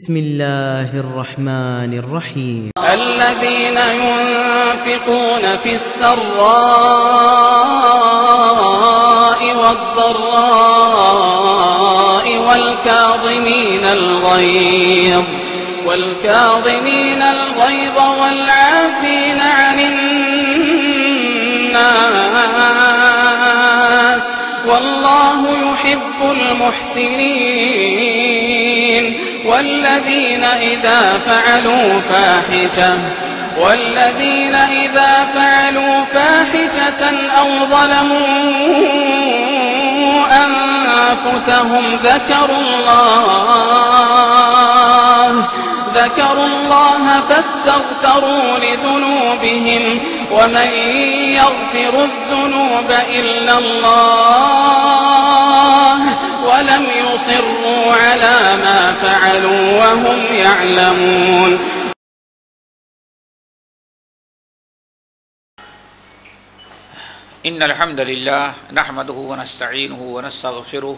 بسم الله الرحمن الرحيم الذين ينفقون في السراء والضراء والكاظمين الغيظ والعافين عن الناس والله يحب المحسنين والذين إذا فعلوا فاحشة أو ظلموا أنفسهم ذكروا الله فاستغفروا لذنوبهم ومن يغفر الذنوب إلا الله ولم يصروا على ما فعلوا وهم يعلمون. إن الحمد لله نحمده ونستعينه ونستغفره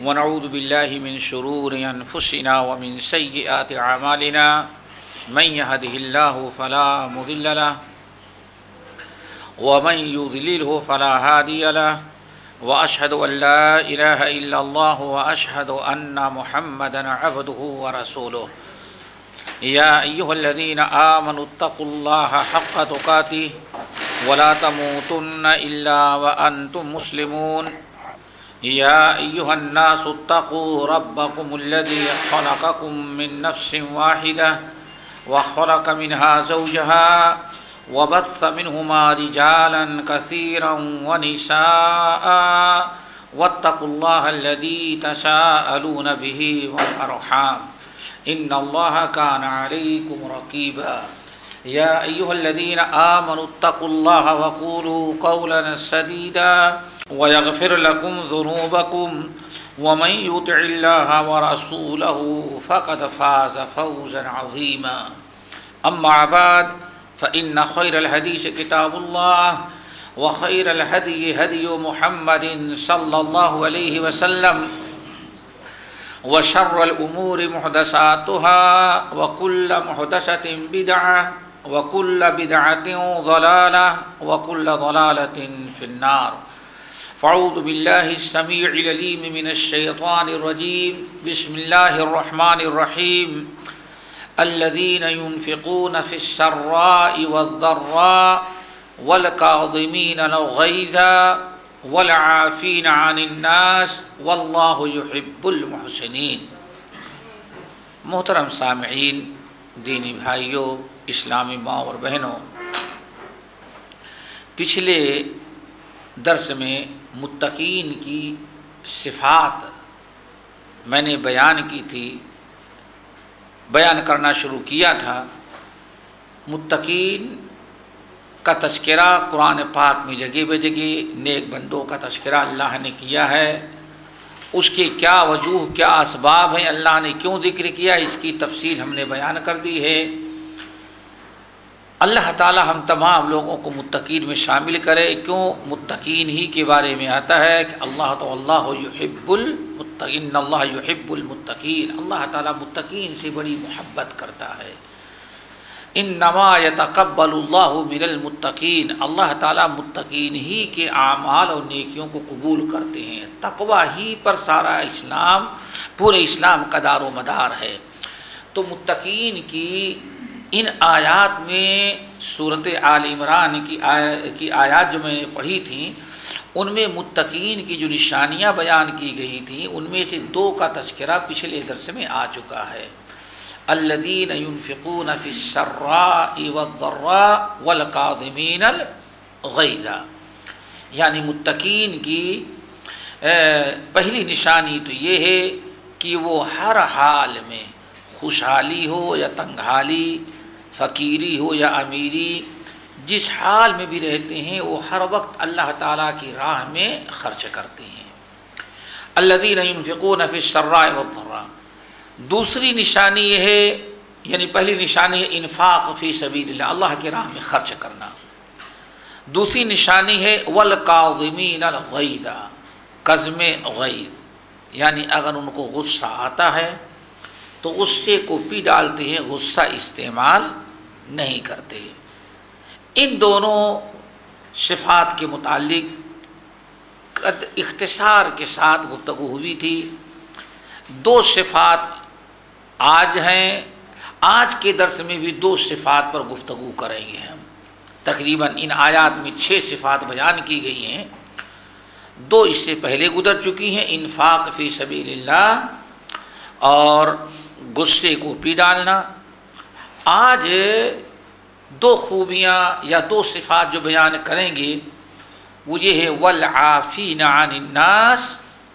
ونعوذ بالله من شرور أنفسنا ومن سيئات أعمالنا من يهده الله فلا مضل له ومن يضلله فلا هادي له وأشهد أن لا إله إلا الله وأشهد أن محمدا عبده ورسوله. يا أيها الذين آمنوا اتقوا الله حق تقاته ولا تموتن إلا وأنتم مسلمون. يا أيها الناس اتقوا ربكم الذي خلقكم من نفس واحدة وخلق منها زوجها وبث منهما رجالا كثيرا ونساء واتقوا الله الذي تساءلون به والأرحام إن الله كان عليكم رقيبا. يا أيها الذين آمنوا اتقوا الله وقولوا قولا سديدا ويغفر لكم ذنوبكم ومن يطع الله ورسوله فقد فاز فوزا عظيما. أما بعد فإن خير الحديث كتاب الله وخير الهدي هدي محمد صلى الله عليه وسلم وشر الأمور محدثاتها وكل محدثة بدعة وكل بدعة ضلالة وكل ضلالة في النار. فاعوذ بالله السميع العليم من الشيطان الرجيم. بسم الله الرحمن الرحيم. الذين ينفقون في السراء والضراء والكاظمين الغيظ والعافين عن الناس واللہ يحب المحسنین. محترم سامعین، دینی بھائیوں، اسلامی ماں اور بہنوں، پچھلے درس میں متقین کی صفات میں نے بیان کرنا شروع کیا تھا. متقین کا تذکرہ قرآن پاک میں جگہ بہ جگہ نیک بندوں کا تذکرہ اللہ نے کیا ہے. اس کے کیا وجوہ، کیا اسباب ہیں، اللہ نے کیوں ذکر کیا، اس کی تفصیل ہم نے بیان کر دی ہے. اللہ تعالی ہم تمام لوگوں کو متقین میں شامل کرے. کیوں؟ متقین ہی کے بارے میں آتا ہے کہ اللہ یحب المتقین، اللہ یحب المتقین. اللہ تعالی متقین سے بڑی محبت کرتا ہے. انما یتقبل اللہ من المتقین، اللہ تعالیٰ متقین ہی کے اعمال اور نیکیوں کو قبول کرتے ہیں. تقوی ہی پر سارا اسلام، پورے اسلام کا دار و مدار ہے. تو متقین کی ان آیات میں سورۃ آل عمران کی آیات جو میں نے پڑھی تھیں، ان میں متقین کی جو نشانیاں بیان کی گئی تھیں، ان میں سے دو کا تذکرہ پچھلے درس میں آ چکا ہے. الذین ينفقون فی السراء والضراء والکاظمین الغیظ، یعنی متقین کی پہلی نشانی تو یہ ہے کہ وہ ہر حال میں، خوشحالی ہو یا تنگحالی، فقیری ہو یا امیری، جس حال میں بھی رہتے ہیں وہ ہر وقت اللہ تعالیٰ کی راہ میں خرچ کرتے ہیں. الذین ينفقون فی السراء والضراء. دوسری نشانی یہ ہے، یعنی پہلی نشانی ہے انفاق فی سبیل اللہ، اللہ کی راہ میں خرچ کرنا. دوسری نشانی ہے والکاظمین الغیظ، قزم غیظ، یعنی اگر ان کو غصہ آتا ہے تو غصے کو پی ڈالتے ہیں، غصہ استعمال نہیں کرتے۔ ان دونوں صفات کے متعلق اختصار کے ساتھ گفتگو ہوئی تھی۔ دو صفات آج ہیں، آج کے درس میں بھی دو صفات پر گفتگو کریں گے ہم۔ تقریباً ان آیات میں 6 صفات بیان کی گئی ہیں، 2 اس سے پہلے گزر چکی ہیں، انفاق فی سبیل اللہ اور غصے کو پی ڈالنا۔ آج 2 خوبیاں یا 2 صفات جو بیان کریں گے وہ یہ ہے والعافین عن الناس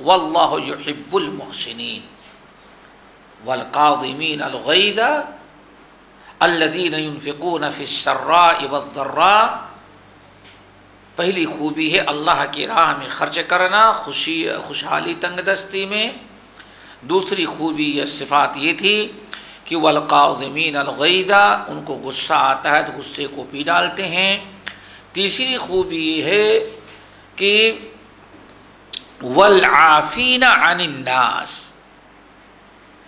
واللہ یحب المحسنین والقاظمین الغیظ الذین ينفقون فی السراء والضراء۔ پہلی خوبی ہے اللہ کی راہ میں خرچ کرنا، خوشحالی تنگ دستی میں۔ دوسری خوبی یا صفات یہ تھی کہ والقاظمین الغیظ، ان کو غصہ آتا ہے تو غصے کو پی ڈالتے ہیں۔ تیسری خوبی یہ ہے کہ والعافین عن الناس،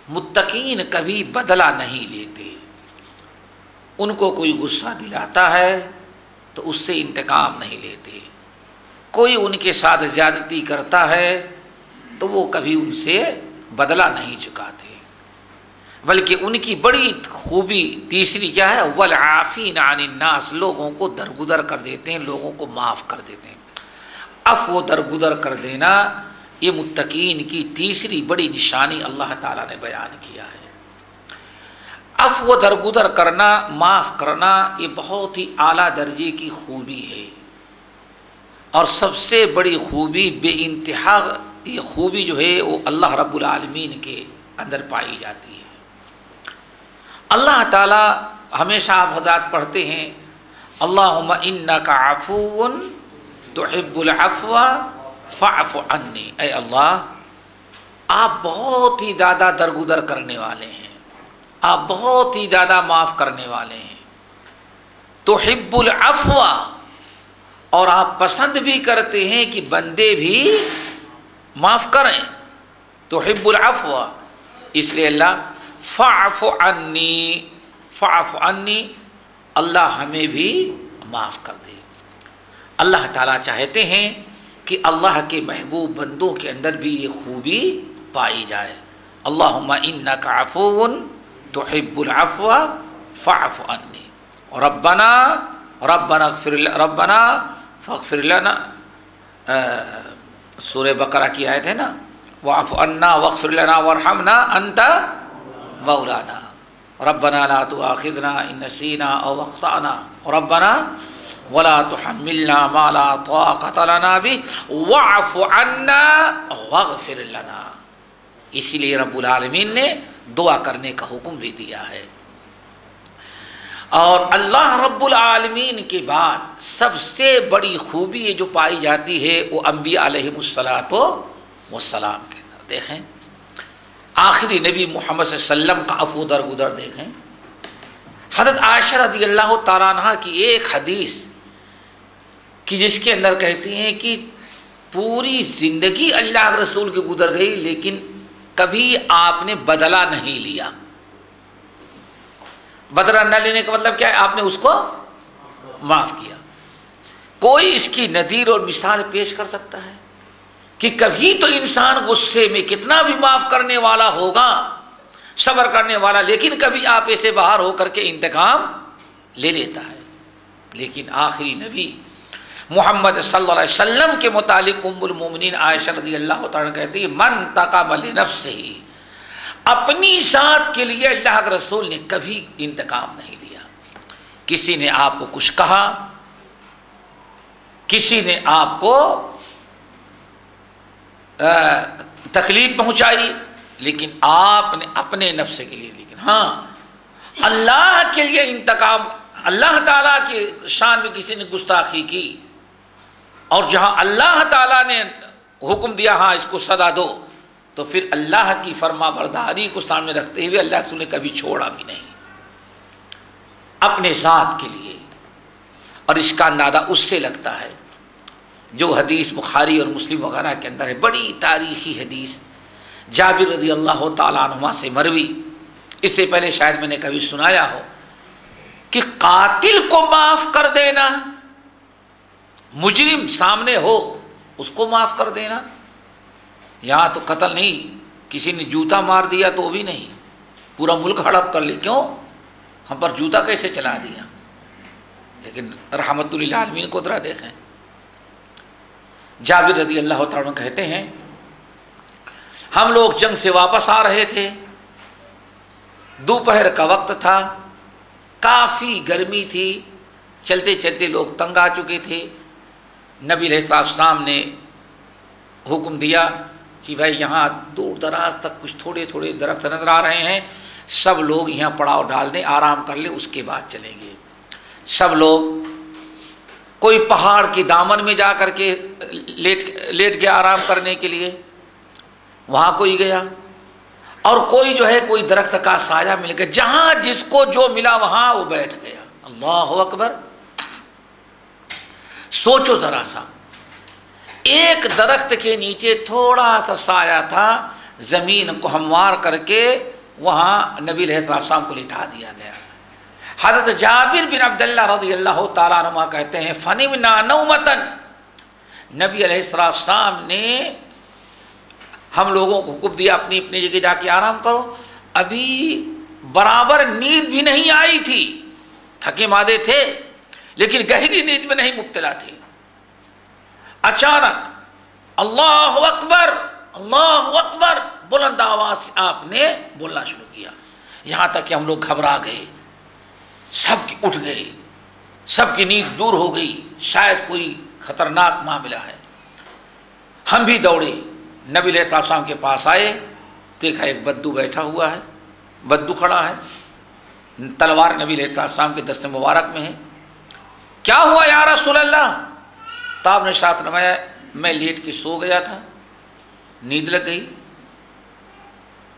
متقین کبھی بدلہ نہیں لیتے۔ ان کو کوئی غصہ دلاتا ہے تو اس سے انتقام نہیں لیتے، کوئی ان کے ساتھ زیادتی کرتا ہے تو وہ کبھی ان سے بدلہ نہیں چکاتے، بلکہ ان کی بڑی خوبی تیسری کیا ہے؟ والعافین عن الناس، لوگوں کو درگزر کر دیتے ہیں، لوگوں کو معاف کر دیتے ہیں۔ عفو درگزر کر دینا یہ متقین کی تیسری بڑی نشانی اللہ تعالیٰ نے بیان کیا ہے۔ عفو درگزر کرنا، معاف کرنا، یہ بہت ہی اعلیٰ درجے کی خوبی ہے، اور سب سے بڑی خوبی بے انتہا یہ خوبی جو ہے وہ اللہ رب العالمین کے اندر پائی جاتی ہے۔ اللہ تعالیٰ ہمیشہ آپ حضرات پڑھتے ہیں اللہم انک عفو تحب العفو فاعف عنی، اے اللہ آپ بہت ہی زیادہ درگزر کرنے والے ہیں، آپ بہت ہی زیادہ معاف کرنے والے ہیں۔ تحب العفو، اور آپ پسند بھی کرتے ہیں کہ بندے بھی معاف کریں، تحب العفو، اس لیے اللہ فاعف عنی، فاعف عنی، اللہ ہمیں بھی معاف کر دے۔ اللہ تعالیٰ چاہتے ہیں کہ اللہ کے محبوب بندوں کے اندر بھی یہ خوبی پائی جائے۔ اللہم انک عفو تحب العفو فاعف عنی، ربنا فاغفر لنا، سورہ بقرہ کی آیت ہے نا، واعف عنا واغفر لنا وارحمنا انت مولانا، ربنا لا تؤاخذنا ان نسینا او اخطأنا، ربنا ولا تحملنا ما لا طاقة لنا به واعف عنا واغفر لنا۔ اسی لیے رب العالمین نے دعا کرنے کا حکم بھی دیا ہے۔ اور اللہ رب العالمین کے بعد سب سے بڑی خوبی یہ جو پائی جاتی ہے وہ انبیاء علیہم الصلاۃ والسلام کے اندر۔ دیکھیں آخری نبی محمد صلی اللہ علیہ وسلم کا عفو درگزر دیکھیں۔ حضرت عائشہ رضی اللہ تعالیٰ عنہ کی ایک حدیث کہ جس کے اندر کہتی ہیں کہ پوری زندگی اللہ کے رسول کی گزر گئی لیکن کبھی آپ نے بدلہ نہیں لیا۔ بدلہ نہ لینے کا مطلب کیا ہے؟ آپ نے اس کو معاف کیا۔ کوئی اس کی نظیر اور مثال پیش کر سکتا ہے کہ کبھی تو انسان غصے میں کتنا بھی معاف کرنے والا ہوگا، صبر کرنے والا، لیکن کبھی آپ ایسے باہر ہو کر کے انتقام لے لیتا ہے۔ لیکن آخری نبی محمد صلی اللہ علیہ وسلم کے متعلق ام المومنین عائشہ رضی اللہ تعالیٰ کہتی ہے من انتقم لنفسہ، اپنی ذات کے لیے اللہ کے رسول نے کبھی انتقام نہیں لیا۔ کسی نے آپ کو کچھ کہا، کسی نے آپ کو تکلیف پہنچائی، لیکن آپ نے اپنے نفس کے لیے، لیکن ہاں اللہ کے لیے انتقام، اللہ تعالیٰ کی شان میں کسی نے گستاخی کی اور جہاں اللہ تعالیٰ نے حکم دیا ہاں اس کو سزا دو، تو پھر اللہ کی فرما برداری کو سامنے رکھتے ہوئے اللہ کے رسول نے کبھی چھوڑا بھی نہیں اپنے ذات کے لیے۔ اور اس کا اندازہ اس سے لگتا ہے جو حدیث بخاری اور مسلم وغیرہ کے اندر ہے، بڑی تاریخی حدیث، جابر رضی اللہ تعالیٰ عنہ سے مروی اس سے پہلے شاید میں نے کبھی سنایا ہو کہ قاتل کو معاف کر دینا، مجرم سامنے ہو اس کو معاف کر دینا، یہاں تو قتل نہیں، کسی نے جوتا مار دیا تو بھی نہیں، پورا ملک ہڑپ کر لے، کیوں؟ ہم پر جوتا کیسے چلا دیا؟ لیکن رحمت للعالمین کو ذرا دیکھیں، جابر رضی اللہ تعالیٰ عنہ کہتے ہیں ہم لوگ جنگ سے واپس آ رہے تھے، دوپہر کا وقت تھا، کافی گرمی تھی، چلتے چلتے لوگ تنگ آ چکے تھے۔ نبی علیہ السلام نے حکم دیا کہ بھائی یہاں دور دراز تک کچھ تھوڑے تھوڑے درخت نظر آ رہے ہیں، سب لوگ یہاں پڑاؤ ڈال دیں، آرام کر لیں، اس کے بعد چلیں گے۔ سب لوگ کوئی پہاڑ کی دامن میں جا کر کے لیٹ گیا آرام کرنے کے لیے، وہاں کوئی گیا، اور کوئی جو ہے کوئی درخت کا سایہ مل گیا، جہاں جس کو جو ملا وہاں وہ بیٹھ گیا۔ اللہ اکبر! سوچو ذرا سا، ایک درخت کے نیچے تھوڑا سا سایہ تھا، زمین کو ہموار کر کے وہاں نبی علیہ السلام کو لٹا دیا گیا۔ حضرت جابر بن عبداللہ رضی اللہ تعالیٰ عنہ کہتے ہیں فنمنا نومتن، نبی علیہ السلام نے ہم لوگوں کو حکم دیا اپنی اپنی جگہ جا کے آرام کرو، ابھی برابر نیند بھی نہیں آئی تھی، تھکے مادے تھے لیکن گہری نیند میں نہیں مبتلا تھے۔ اچانک اللہ اکبر اللہ اکبر بلند آواز سے آپ نے بولنا شروع کیا، یہاں تک کہ ہم لوگ گھبرا گئے، سب کی اٹھ گئے، سب کی نیند دور ہو گئی، شاید کوئی خطرناک معاملہ ہے۔ ہم بھی دوڑے، نبی علیہ السلام کے پاس آئے، دیکھا ایک بدو بیٹھا ہوا ہے، بدو کھڑا ہے، تلوار نبی علیہ السلام کے دست مبارک میں ہے۔ کیا ہوا یا رسول اللہ؟ تو آپ نے ارشاد فرمایا میں لیٹ کے سو گیا تھا، نیند لگ گئی،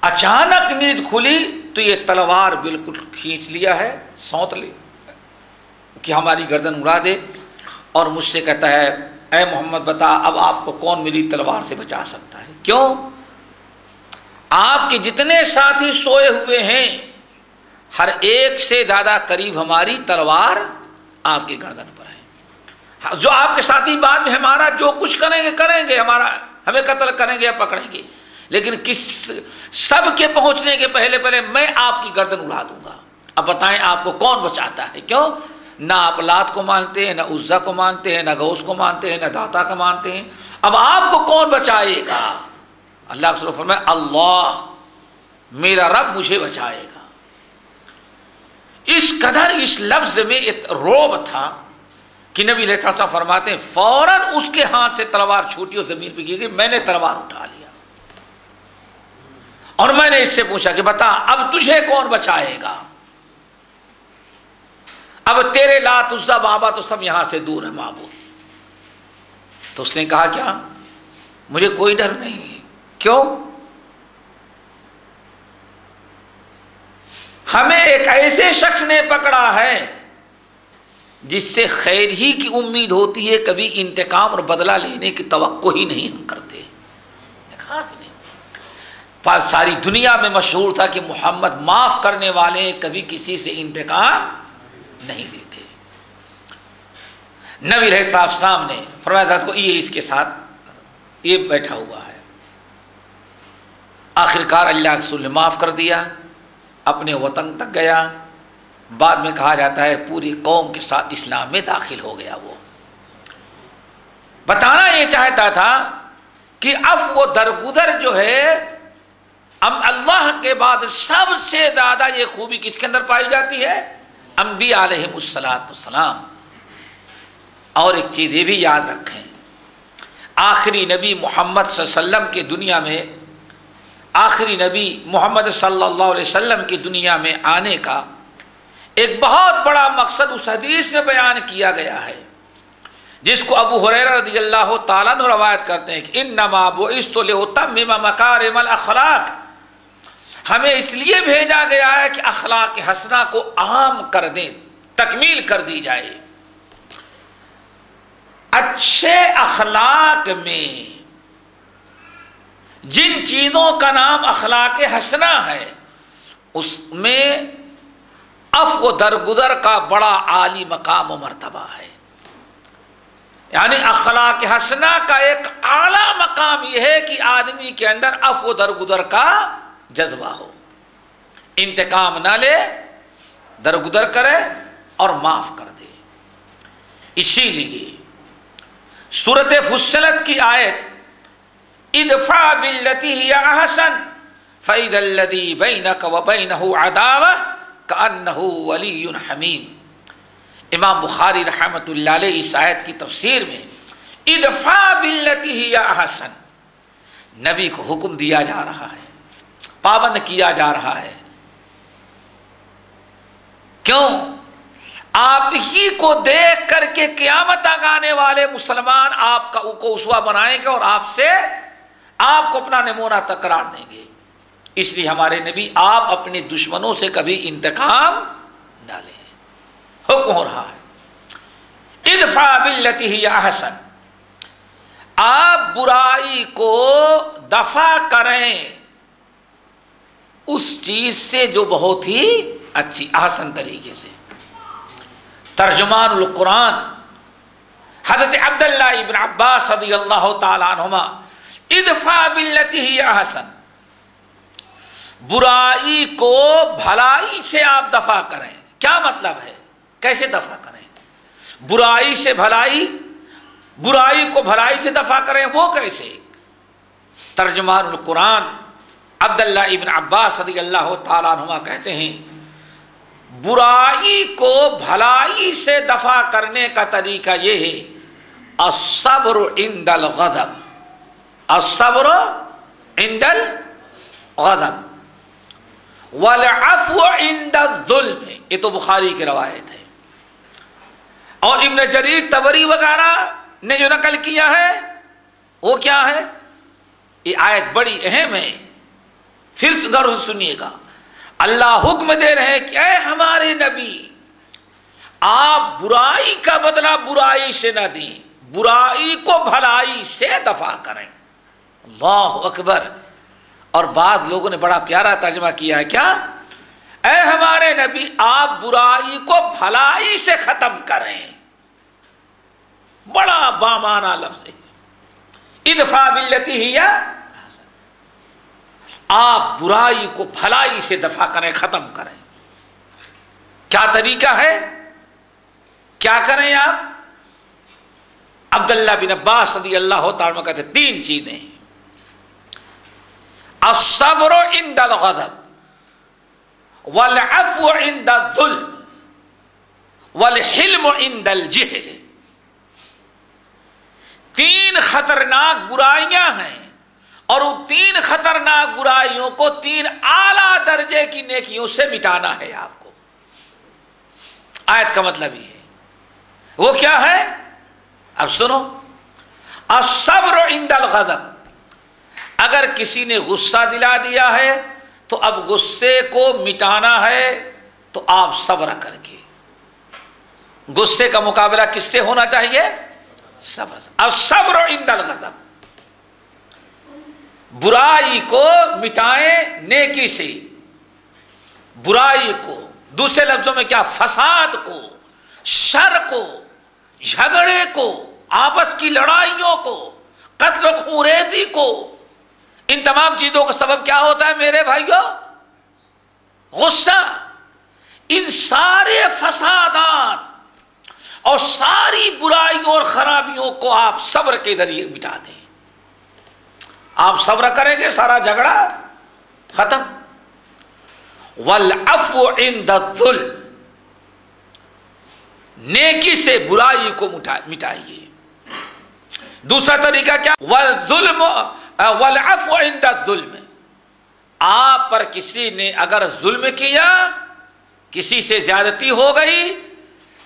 اچانک نیند کھلی تو یہ تلوار بالکل کھینچ لیا ہے، سونت لی کہ ہماری گردن اڑا دے، اور مجھ سے کہتا ہے اے محمد بتا اب آپ کو کون میری تلوار سے بچا سکتا ہے؟ کیوں؟ آپ کے جتنے ساتھی سوئے ہوئے ہیں ہر ایک سے زیادہ قریب ہماری تلوار آپ کی گردن پر ہے، جو آپ کے ساتھی بعد میں ہمارا جو کچھ کریں گے ہمیں قتل کریں گے یا پکڑیں گے، لیکن سب کے پہنچنے کے پہلے میں آپ کی گردن اڑا دوں گا۔ اب بتائیں آپ کو کون بچاتا ہے؟ کیوں؟ نہ آپ لات کو مانتے ہیں، نہ عزا کو مانتے ہیں، نہ غوث کو مانتے ہیں، نہ داتا کو مانتے ہیں، اب آپ کو کون بچائے گا؟ اللہ کے رسول فرمایا اللہ میرا رب مجھے بچائے گا۔ اس قدر اس لفظ میں رعب تھا کہ نبی علیہ السلام فرماتے ہیں فوراً اس کے ہاتھ سے تلوار چھوٹی اور زمین پہ گر گئی، میں نے تلوار اٹھا لیا اور میں نے اس سے پوچھا کہ بتا اب تجھے کون بچائے گا؟ اب تیرے لات عزا بابا تو سب یہاں سے دور ہے معبود۔ تو اس نے کہا کیا؟ مجھے کوئی ڈر نہیں ہے۔ کیوں؟ ہمیں ایک ایسے شخص نے پکڑا ہے جس سے خیر ہی کی امید ہوتی ہے، کبھی انتقام اور بدلہ لینے کی توقع ہی نہیں ہم کرتے۔ ساری دنیا میں مشہور تھا کہ محمد معاف کرنے والے، کبھی کسی سے انتقام نہیں لیتے۔ نبی علیہ السلام نے فرمایا حضرت کو یہ اس کے ساتھ یہ بیٹھا ہوا ہے۔ آخرکار اللہ رسول نے معاف کر دیا، اپنے وطن تک گیا، بعد میں کہا جاتا ہے پوری قوم کے ساتھ اسلام میں داخل ہو گیا۔ وہ بتانا یہ چاہتا تھا کہ عفو و درگزر جو ہے اب اللہ کے بعد سب سے زیادہ یہ خوبی کس کے اندر پائی جاتی ہے؟ انبیاء علیہم السلام۔ اور ایک چیز یہ بھی یاد رکھیں، آخری نبی محمد صلی اللہ علیہ وسلم کی دنیا میں، آخری نبی محمد صلی اللہ علیہ وسلم کی دنیا میں آنے کا ایک بہت بڑا مقصد اس حدیث میں بیان کیا گیا ہے، جس کو ابو ہریرہ رضی اللہ تعالیٰ عنہ روایت کرتے ہیں کہ انما بعثت لاتمم مکارم الاخلاق، ہمیں اس لیے بھیجا گیا ہے کہ اخلاق حسنہ کو عام کر دیں، تکمیل کر دی جائے۔ اچھے اخلاق میں جن چیزوں کا نام اخلاق حسنہ ہے اس میں عفو درگزر کا بڑا عالی مقام و مرتبہ ہے. یعنی اخلاق حسنہ کا ایک اعلیٰ مقام یہ ہے کہ آدمی کے اندر عفو درگزر کا جذبہ ہو، انتقام نہ لے، درگزر کرے اور معاف کر دے. اسی لیے سورۃ فصلت کی آیت ادفع باللتی ہی احسن فاذا الذی بینک وبینہ عداوہ کأنہ ولی حمیم. امام بخاری رحمۃ اللہ علیہ اس آیت کی تفسیر میں ادفع باللتی ہی احسن، نبی کو حکم دیا جا رہا ہے، پابند کیا جا رہا ہے. کیوں؟ آپ ہی کو دیکھ کر کے قیامت تک آنے والے مسلمان آپ کو اسوہ بنائیں گے اور آپ کو اپنا نمونہ تک قرار دیں گے. اس لیے ہمارے نبی آپ اپنے دشمنوں سے کبھی انتقام نہ لیں. حکم ہو رہا ہے ادفع باللتی ہی احسن، آپ برائی کو دفع کریں اس چیز سے جو بہت ہی اچھی احسن طریقے سے. ترجمان القرآن حضرت عبداللہ ابن عباس رضی اللہ تعالی عنہما ادفع باللتی ہی احسن، برائی کو بھلائی سے آپ دفع کریں. کیا مطلب ہے؟ کیسے دفع کریں؟ برائی سے بھلائی، برائی کو بھلائی سے دفع کریں، وہ کیسے؟ ترجمان القرآن عبداللہ ابن عباس رضی اللہ تعالیٰ عنہما کہتے ہیں برائی کو بھلائی سے دفع کرنے کا طریقہ یہ ہے الصبر عند الغضب، الصبر عند الغضب والعفو عند الظلم. یہ تو بخاری کی روایت ہے. اور ابن جریر طبری وغیرہ نے جو نقل کیا ہے وہ کیا ہے؟ یہ آیت بڑی اہم ہے، پھر غور سے سنیے گا. اللہ حکم دے رہے ہیں کہ اے ہمارے نبی، آپ برائی کا بدلہ برائی سے نہ دیں، برائی کو بھلائی سے دفع کریں. اللہ اکبر. اور بعض لوگوں نے بڑا پیارا ترجمہ کیا ہے، کیا؟ اے ہمارے نبی آپ برائی کو بھلائی سے ختم کریں. بڑا بامانہ لفظ ہے. ادفع باللتی ہی، آپ برائی کو بھلائی سے دفع کریں، ختم کریں. کیا طریقہ ہے؟ کیا کریں آپ؟ عبداللہ بن عباس رضی اللہ تعالیٰ عنہ کہتے تین چیزیں ہیں. الصبر عند الغضب والعفو عند الظلم والحلم عند الجہل. تین خطرناک برائیاں ہیں اور ان تین خطرناک برائیوں کو تین اعلیٰ درجے کی نیکیوں سے مٹانا ہے آپ کو. آیت کا مطلب یہ ہے. وہ کیا ہے؟ اب سنو. الصبر عند الغضب، اگر کسی نے غصہ دلا دیا ہے تو اب غصے کو مٹانا ہے تو آپ صبر کر کے. غصے کا مقابلہ کس سے ہونا چاہیے؟ صبر سے. الصبر عند الغضب، برائی کو مٹائیں نیکی سے. برائی کو دوسرے لفظوں میں کیا؟ فساد کو، شر کو، جھگڑے کو، آپس کی لڑائیوں کو، قتل و خونریزی کو. ان تمام چیزوں کا سبب کیا ہوتا ہے میرے بھائیوں؟ غصہ. ان سارے فسادات اور ساری برائیوں اور خرابیوں کو آپ صبر کے ذریعے مٹا دیں. آپ صبر کریں گے سارا جھگڑا ختم. والعفو عند الظلم، نیکی سے برائی کو مٹائیے. دوسرا طریقہ کیا؟ والظلم والعفو عند الظلم، آپ پر کسی نے اگر ظلم کیا، کسی سے زیادتی ہو گئی،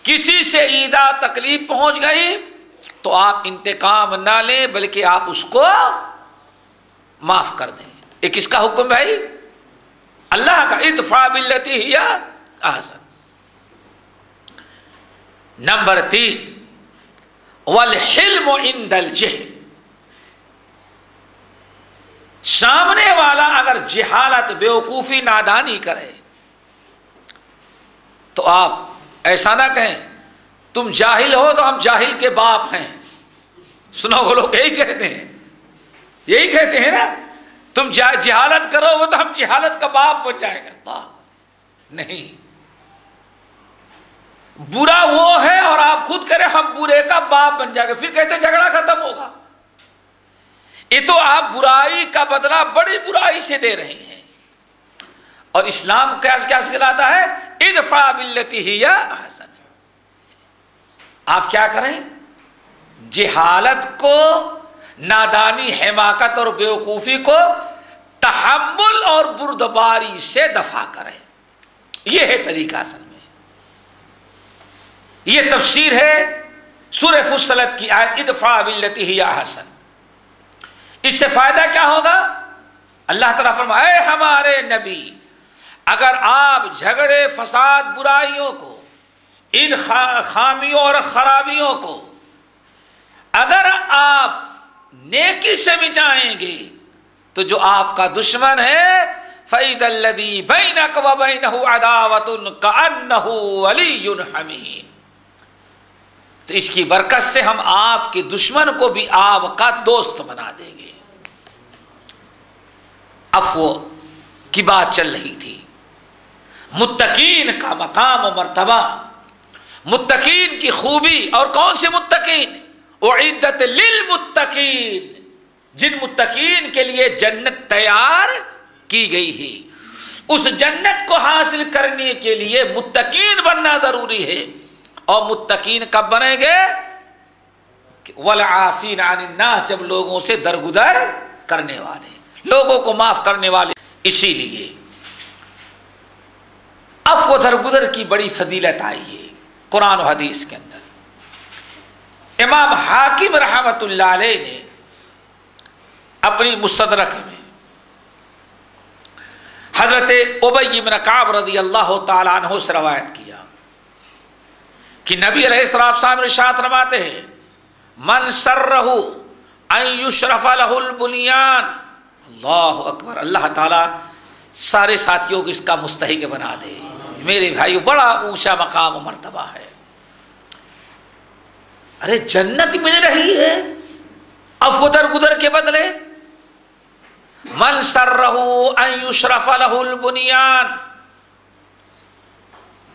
کسی سے ایذا تکلیف پہنچ گئی، تو آپ انتقام نہ لیں بلکہ آپ اس کو معاف کر دیں. یہ کس کا حکم بھائی؟ اللہ کا. ادفع باللتی ہی احسن. نمبر 3 والحلم عند الجہل، سامنے والا اگر جہالت، بیوقوفی، نادانی کرے تو آپ ایسا نہ کہیں تم جاہل ہو تو ہم جاہل کے باپ ہیں. سنو وہ لوگ یہی کہتے ہیں، یہی کہتے ہیں نا، تم جہالت کرو گے تو ہم جہالت کا باپ بن جائے گا. باپ نہیں، برا وہ ہے اور آپ خود کریں ہم برے کا باپ بن جائے گا، پھر کہتے جھگڑا ختم ہوگا. یہ تو آپ برائی کا بدلہ بڑی برائی سے دے رہے ہیں. اور اسلام کیا سکھلاتا ہے؟ ادفع باللتی ہی احسن. آپ کیا کریں؟ جہالت کو، نادانی، حماقت اور بیوقوفی کو تحمل اور بردباری سے دفع کریں. یہ ہے طریقہ اصل میں. یہ تفسیر ہے سورہ فصلت کی آیت ادفع باللتی ہی احسن. اس سے فائدہ کیا ہوگا؟ اللہ تعالیٰ فرمائے اے ہمارے نبی، اگر آپ جھگڑے، فساد، برائیوں کو، ان خامیوں اور خرابیوں کو اگر آپ نیکی سے مٹائیں گے تو جو آپ کا دشمن ہے فَإِذَا الَّذِي بَيْنَكَ وَبَيْنَهُ عَدَاوَةٌ كَأَنَّهُ وَلِيٌّ حَمِيمٌ. تو اس کی برکت سے ہم آپ کے دشمن کو بھی آپ کا دوست بنا دیں گے. عفو کی بات چل رہی تھی. متقین کا مقام و مرتبہ، متقین کی خوبی. اور کون سے متقین؟ اعدت للمتقین، جن متقین کے لیے جنت تیار کی گئی ہے. اس جنت کو حاصل کرنے کے لیے متقین بننا ضروری ہے. اور متقین کب بنیں گے؟ والعافین عن الناس، جب لوگوں سے درگزر کرنے والے، لوگوں کو معاف کرنے والے. اسی لیے عفو درگزر کی بڑی فضیلت آئی ہے قرآن و حدیث کے اندر. امام حاکم رحمۃ اللہ علیہ نے اپنی مستدرک میں حضرت ابی بن کعب رضی اللہ تعالیٰ عنہ سے روایت کیا کہ نبی علیہ السلام ارشاد فرماتے ہیں من سرہ ان یشرف لہ البنیان. اللہ اکبر. اللہ تعالیٰ سارے ساتھیوں کو اس کا مستحق بنا دے. میرے بھائیو بڑا اونچا مقام و مرتبہ ہے. ارے جنت مل رہی ہے عفو درگزر کے بدلے. من سرہ ان یشرف لہ البنیان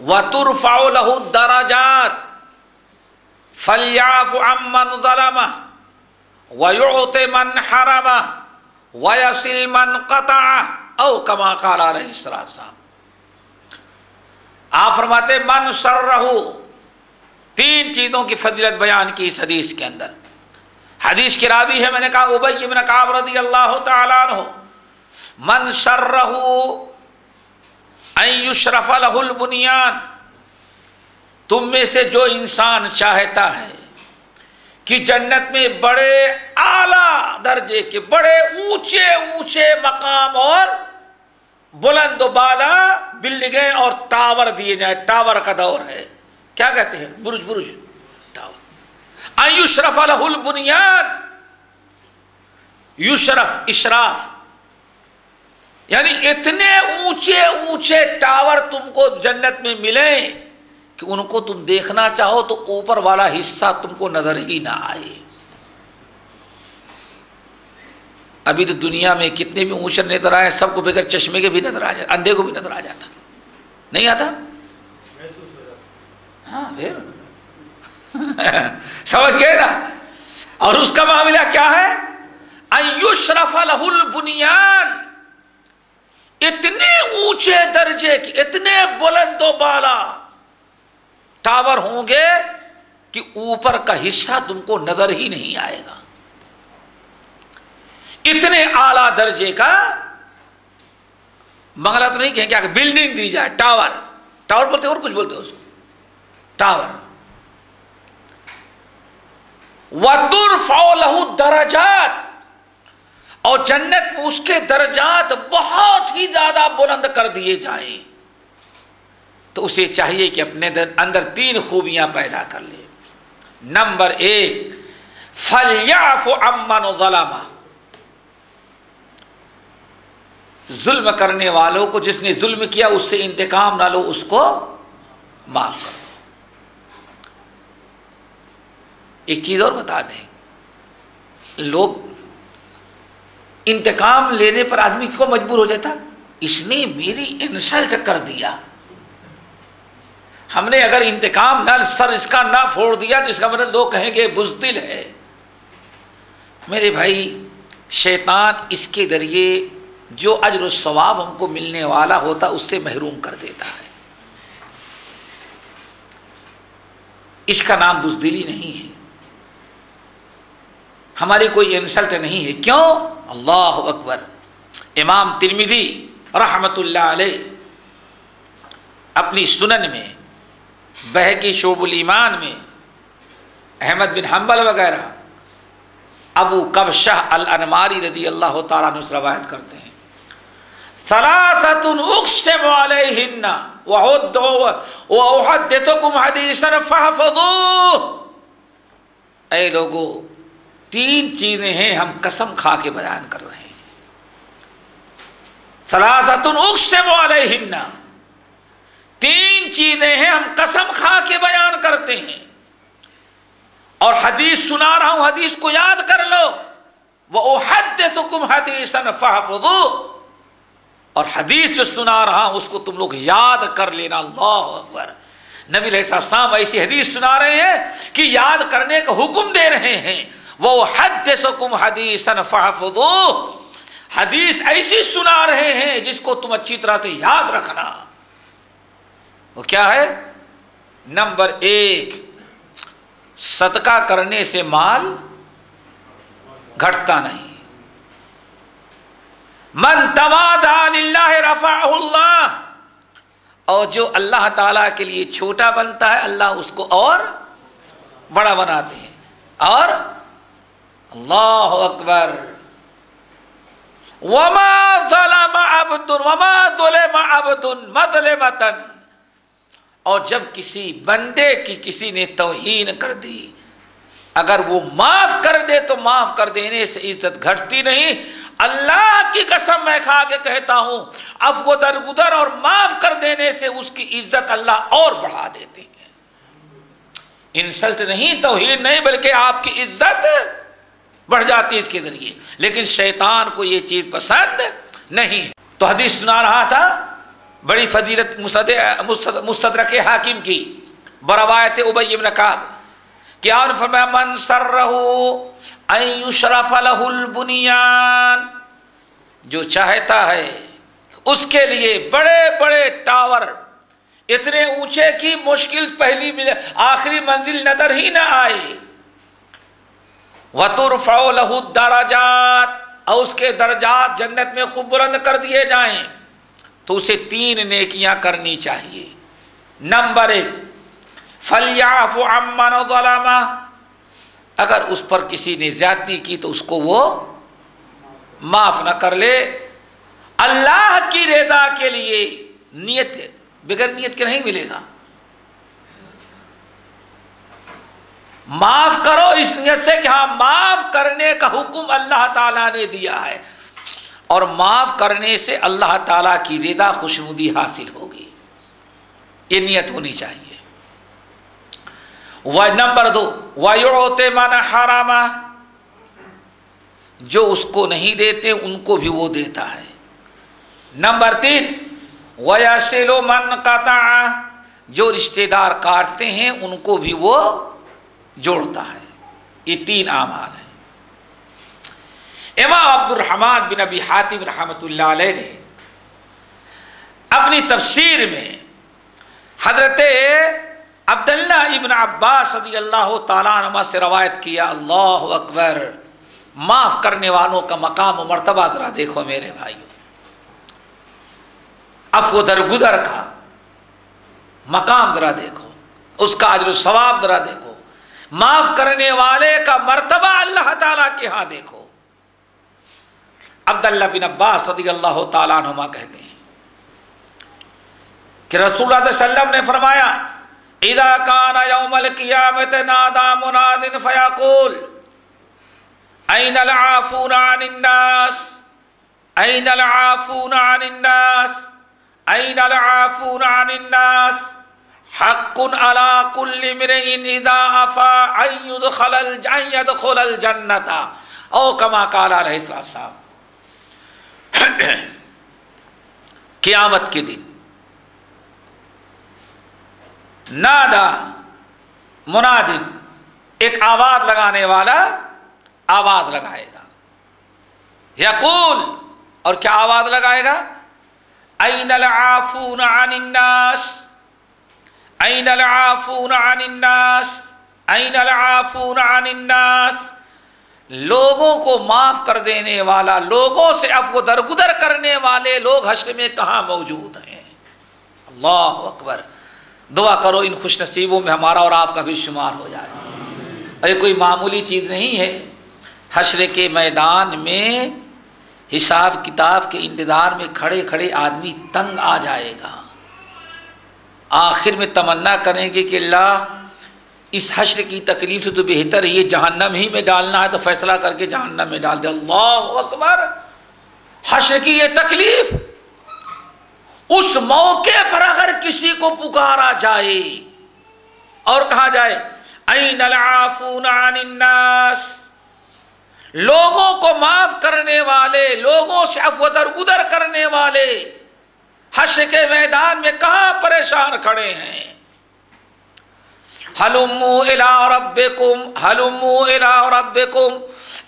وترفع لہ الدرجات فلیعف عمن ظلمہ ویعط من حرمہ ویصل من قطعہ او کما قال علیہ السلام. آپ فرماتے من سرہ، تین چیزوں کی فضیلت بیان کی اس حدیث کے اندر. حدیث کی راوی ہے، میں نے کہا ابی بن کعب رضی اللہ تعالیٰ عنہ. من سرہ ان یشرف لہ البنیان، تم میں سے جو انسان چاہتا ہے کہ جنت میں بڑے اعلیٰ درجے کے، بڑے اونچے اونچے مقام اور بلند و بالا بلڈنگیں اور ٹاور دیے جائیں. ٹاور کا دور ہے، کیا کہتے ہیں؟ برج ٹاور. ان یشرف لہ البنیان، یشرف اشراف، یعنی اتنے اونچے اونچے ٹاور تم کو جنت میں ملیں کہ ان کو تم دیکھنا چاہو تو اوپر والا حصہ تم کو نظر ہی نہ آئے. ابھی تو دنیا میں کتنے بھی اونچے نظر آئے، سب کو بغیر چشمے کے بھی نظر آ جاتا، اندھے کو بھی نظر آ جاتا. نہیں آتا؟ ہاں پھر سمجھ گئے نا. اور اس کا معاملہ کیا ہے؟ ان یشرف لہ البنیان، اتنے اونچے درجے کی، اتنے بلند و بالا ٹاور ہوں گے کہ اوپر کا حصہ تم کو نظر ہی نہیں آئے گا. اتنے اعلیٰ درجے کا بنگلہ تو نہیں کہیں، کیا کہ بلڈنگ دی جائے. ٹاور، ٹاور بولتے اور کچھ بولتے اس کو، ٹاور. وَتُرْفَعُ لَهُ الدَّرَجَاتِ، اور جنت میں اس کے درجات بہت ہی زیادہ بلند کر دیے جائیں. تو اسے چاہیے کہ اپنے اندر تین خوبیاں پیدا کر لے. نمبر 1 فَلْيَعْفُ عَمَّنْ ظَلَمَ، ظلم کرنے والوں کو، جس نے ظلم کیا اس سے انتقام نہ لو، اس کو معاف کر دو. ایک چیز اور بتا دیں، لوگ انتقام لینے پر آدمی کیوں مجبور ہو جاتا؟ اس نے میری انسلٹ کر دیا، ہم نے اگر انتقام نہ سر اس کا نہ پھوڑ دیا تو اس کا مطلب لوگ کہیں گے بزدل ہے. میرے بھائی، شیطان اس کے ذریعے جو اجر و ثواب ہم کو ملنے والا ہوتا اس سے محروم کر دیتا ہے. اس کا نام بزدلی نہیں ہے، ہماری کوئی انسلٹ نہیں ہے. کیوں؟ اللہ اکبر. امام ترمذی رحمت اللہ علیہ اپنی سنن میں، بہقی شعب الایمان میں، احمد بن حنبل وغیرہ، ابو کبشہ الانماری رضی اللہ تعالیٰ عنہ سے روایت کرتے ہیں، ثلاثۃ اقسم علیہن واحدثکم حدیثا فاحفظوہ. اے لوگو، 3 چیزیں ہیں ہم قسم کھا کے بیان کر رہے ہیں. ثلاثۃ اقسم علیہن، 3 چیزیں ہیں ہم قسم کھا کے بیان کرتے ہیں. اور حدیث سنا رہا ہوں، حدیث کو یاد کر لو. وَأُحَدِّثُكُمْ حَدِيثًا فَحْفَظُوهُ، اور حدیث جو سنا رہا ہوں اس کو تم لوگ یاد کر لینا. اللہ اکبر. نبی علیہ السلام ایسی حدیث سنا رہے ہیں کہ یاد کرنے کا حکم دے رہے ہیں. وَأُحَدِّثُكُمْ حَدِيثًا فَحْفَظُوهُ، حدیث ایسی سنا رہے ہیں جس کو تم اچھی طرح سے یاد رکھنا. وہ کیا ہے؟ نمبر 1، صدقہ کرنے سے مال گھٹتا نہیں. من تواضع للہ رفعہ اللہ، اور جو اللہ تعالیٰ کے لیے چھوٹا بنتا ہے اللہ اس کو اور بڑا بناتے ہیں. اور اللہ اکبر، وما ظلم عبد مظلمۃ، اور جب کسی بندے کی کسی نے توہین کر دی، اگر وہ معاف کر دے تو معاف کر دینے سے عزت گھٹتی نہیں. اللہ کی قسم میں کھا کے کہتا ہوں، عفو درگزر اور معاف کر دینے سے اس کی عزت اللہ اور بڑھا دیتے ہیں. انسلٹ نہیں، توہین نہیں، بلکہ آپ کی عزت بڑھ جاتی ہے اس کے ذریعے. لیکن شیطان کو یہ چیز پسند نہیں. تو حدیث سنا رہا تھا، بڑی فضیلت مستدرک حاکم کی بروایت ابی بن کعب کہ آپ نے فرمایا، من سرہ ان یشرف لہ البنیان، جو چاہتا ہے اس کے لیے بڑے بڑے ٹاور اتنے اونچے کی مشکل پہلی آخری منزل نظر ہی نہ آئے، وترفع لہ الدرجات، اور اس کے درجات جنت میں خوب بلند کر دیے جائیں، تو اسے 3 نیکیاں کرنی چاہیے. نمبر 1، فلیعف عمن ظلمہ، اگر اس پر کسی نے زیادتی کی تو اس کو وہ معاف نہ کر لے. اللہ کی رضا کے لیے نیت، بغیر نیت کے نہیں ملے گا. معاف کرو اس نیت سے کہ ہاں معاف کرنے کا حکم اللہ تعالیٰ نے دیا ہے، اور معاف کرنے سے اللہ تعالیٰ کی رضا خوشنودی حاصل ہوگی. یہ نیت ہونی چاہیے. نمبر 2، وَيُعْطِ مَنْ حَرَمَ، جو اس کو نہیں دیتے ان کو بھی وہ دیتا ہے. نمبر 3، وَيَصِلُ مَنْ قَطَعَ، جو رشتہ دار کاٹتے ہیں ان کو بھی وہ جوڑتا ہے. یہ 3 اعمال ہیں. امام عبد الرحمن بن ابی حاتم رحمۃ اللہ علیہ نے اپنی تفسیر میں حضرت عبداللہ ابن عباس رضی اللہ تعالیٰ عنہ سے روایت کیا. اللہ اکبر. معاف کرنے والوں کا مقام و مرتبہ ذرا دیکھو میرے بھائیو، عفو درگزر کا مقام ذرا دیکھو، اس کا اجر و ثواب ذرا دیکھو، معاف کرنے والے کا مرتبہ اللہ تعالیٰ کے ہاں دیکھو. عبداللہ بن عباس رضی اللہ تعالیٰ عنہما کہتے ہیں کہ رسول اللہ صلی اللہ علیہ وسلم نے فرمایا، اذا کان یوم القیامت نادى مناد فیقول این العافون عن الناس این العافون عن الناس این العافون عن الناس حق علی کل امرئ اذا عفا ان يدخل الجنۃ او کما قال علیہ السلام. قیامت کے دن نادا منادن، ایک آواز لگانے والا آواز لگائے گا. یقول، اور کیا آواز لگائے گا؟ این العافون عن الناس، این العافون عن الناس، این العافون عن الناس. لوگوں کو معاف کر دینے والا، لوگوں سے عفو درگزر کرنے والے لوگ حشر میں کہاں موجود ہیں؟ اللہ اکبر. دعا کرو ان خوش نصیبوں میں ہمارا اور آپ کا بھی شمار ہو جائے. یہ کوئی معمولی چیز نہیں ہے. حشر کے میدان میں حساب کتاب کے انتظار میں کھڑے کھڑے آدمی تنگ آ جائے گا. آخر میں تمنا کریں گے کہ اللہ اس حشر کی تکلیف سے تو بہتر یہ جہنم ہی میں ڈالنا ہے تو فیصلہ کر کے جہنم میں ڈال دے. اللہ اکبر. حشر کی یہ تکلیف، اس موقع پر اگر کسی کو پکارا جائے اور کہا جائے این العافون عن الناس، لوگوں کو معاف کرنے والے، لوگوں سے عفو درگزر کرنے والے حشر کے میدان میں کہاں پریشان کھڑے ہیں؟ ہلموا الی ربکم، ہلموا الی ربکم،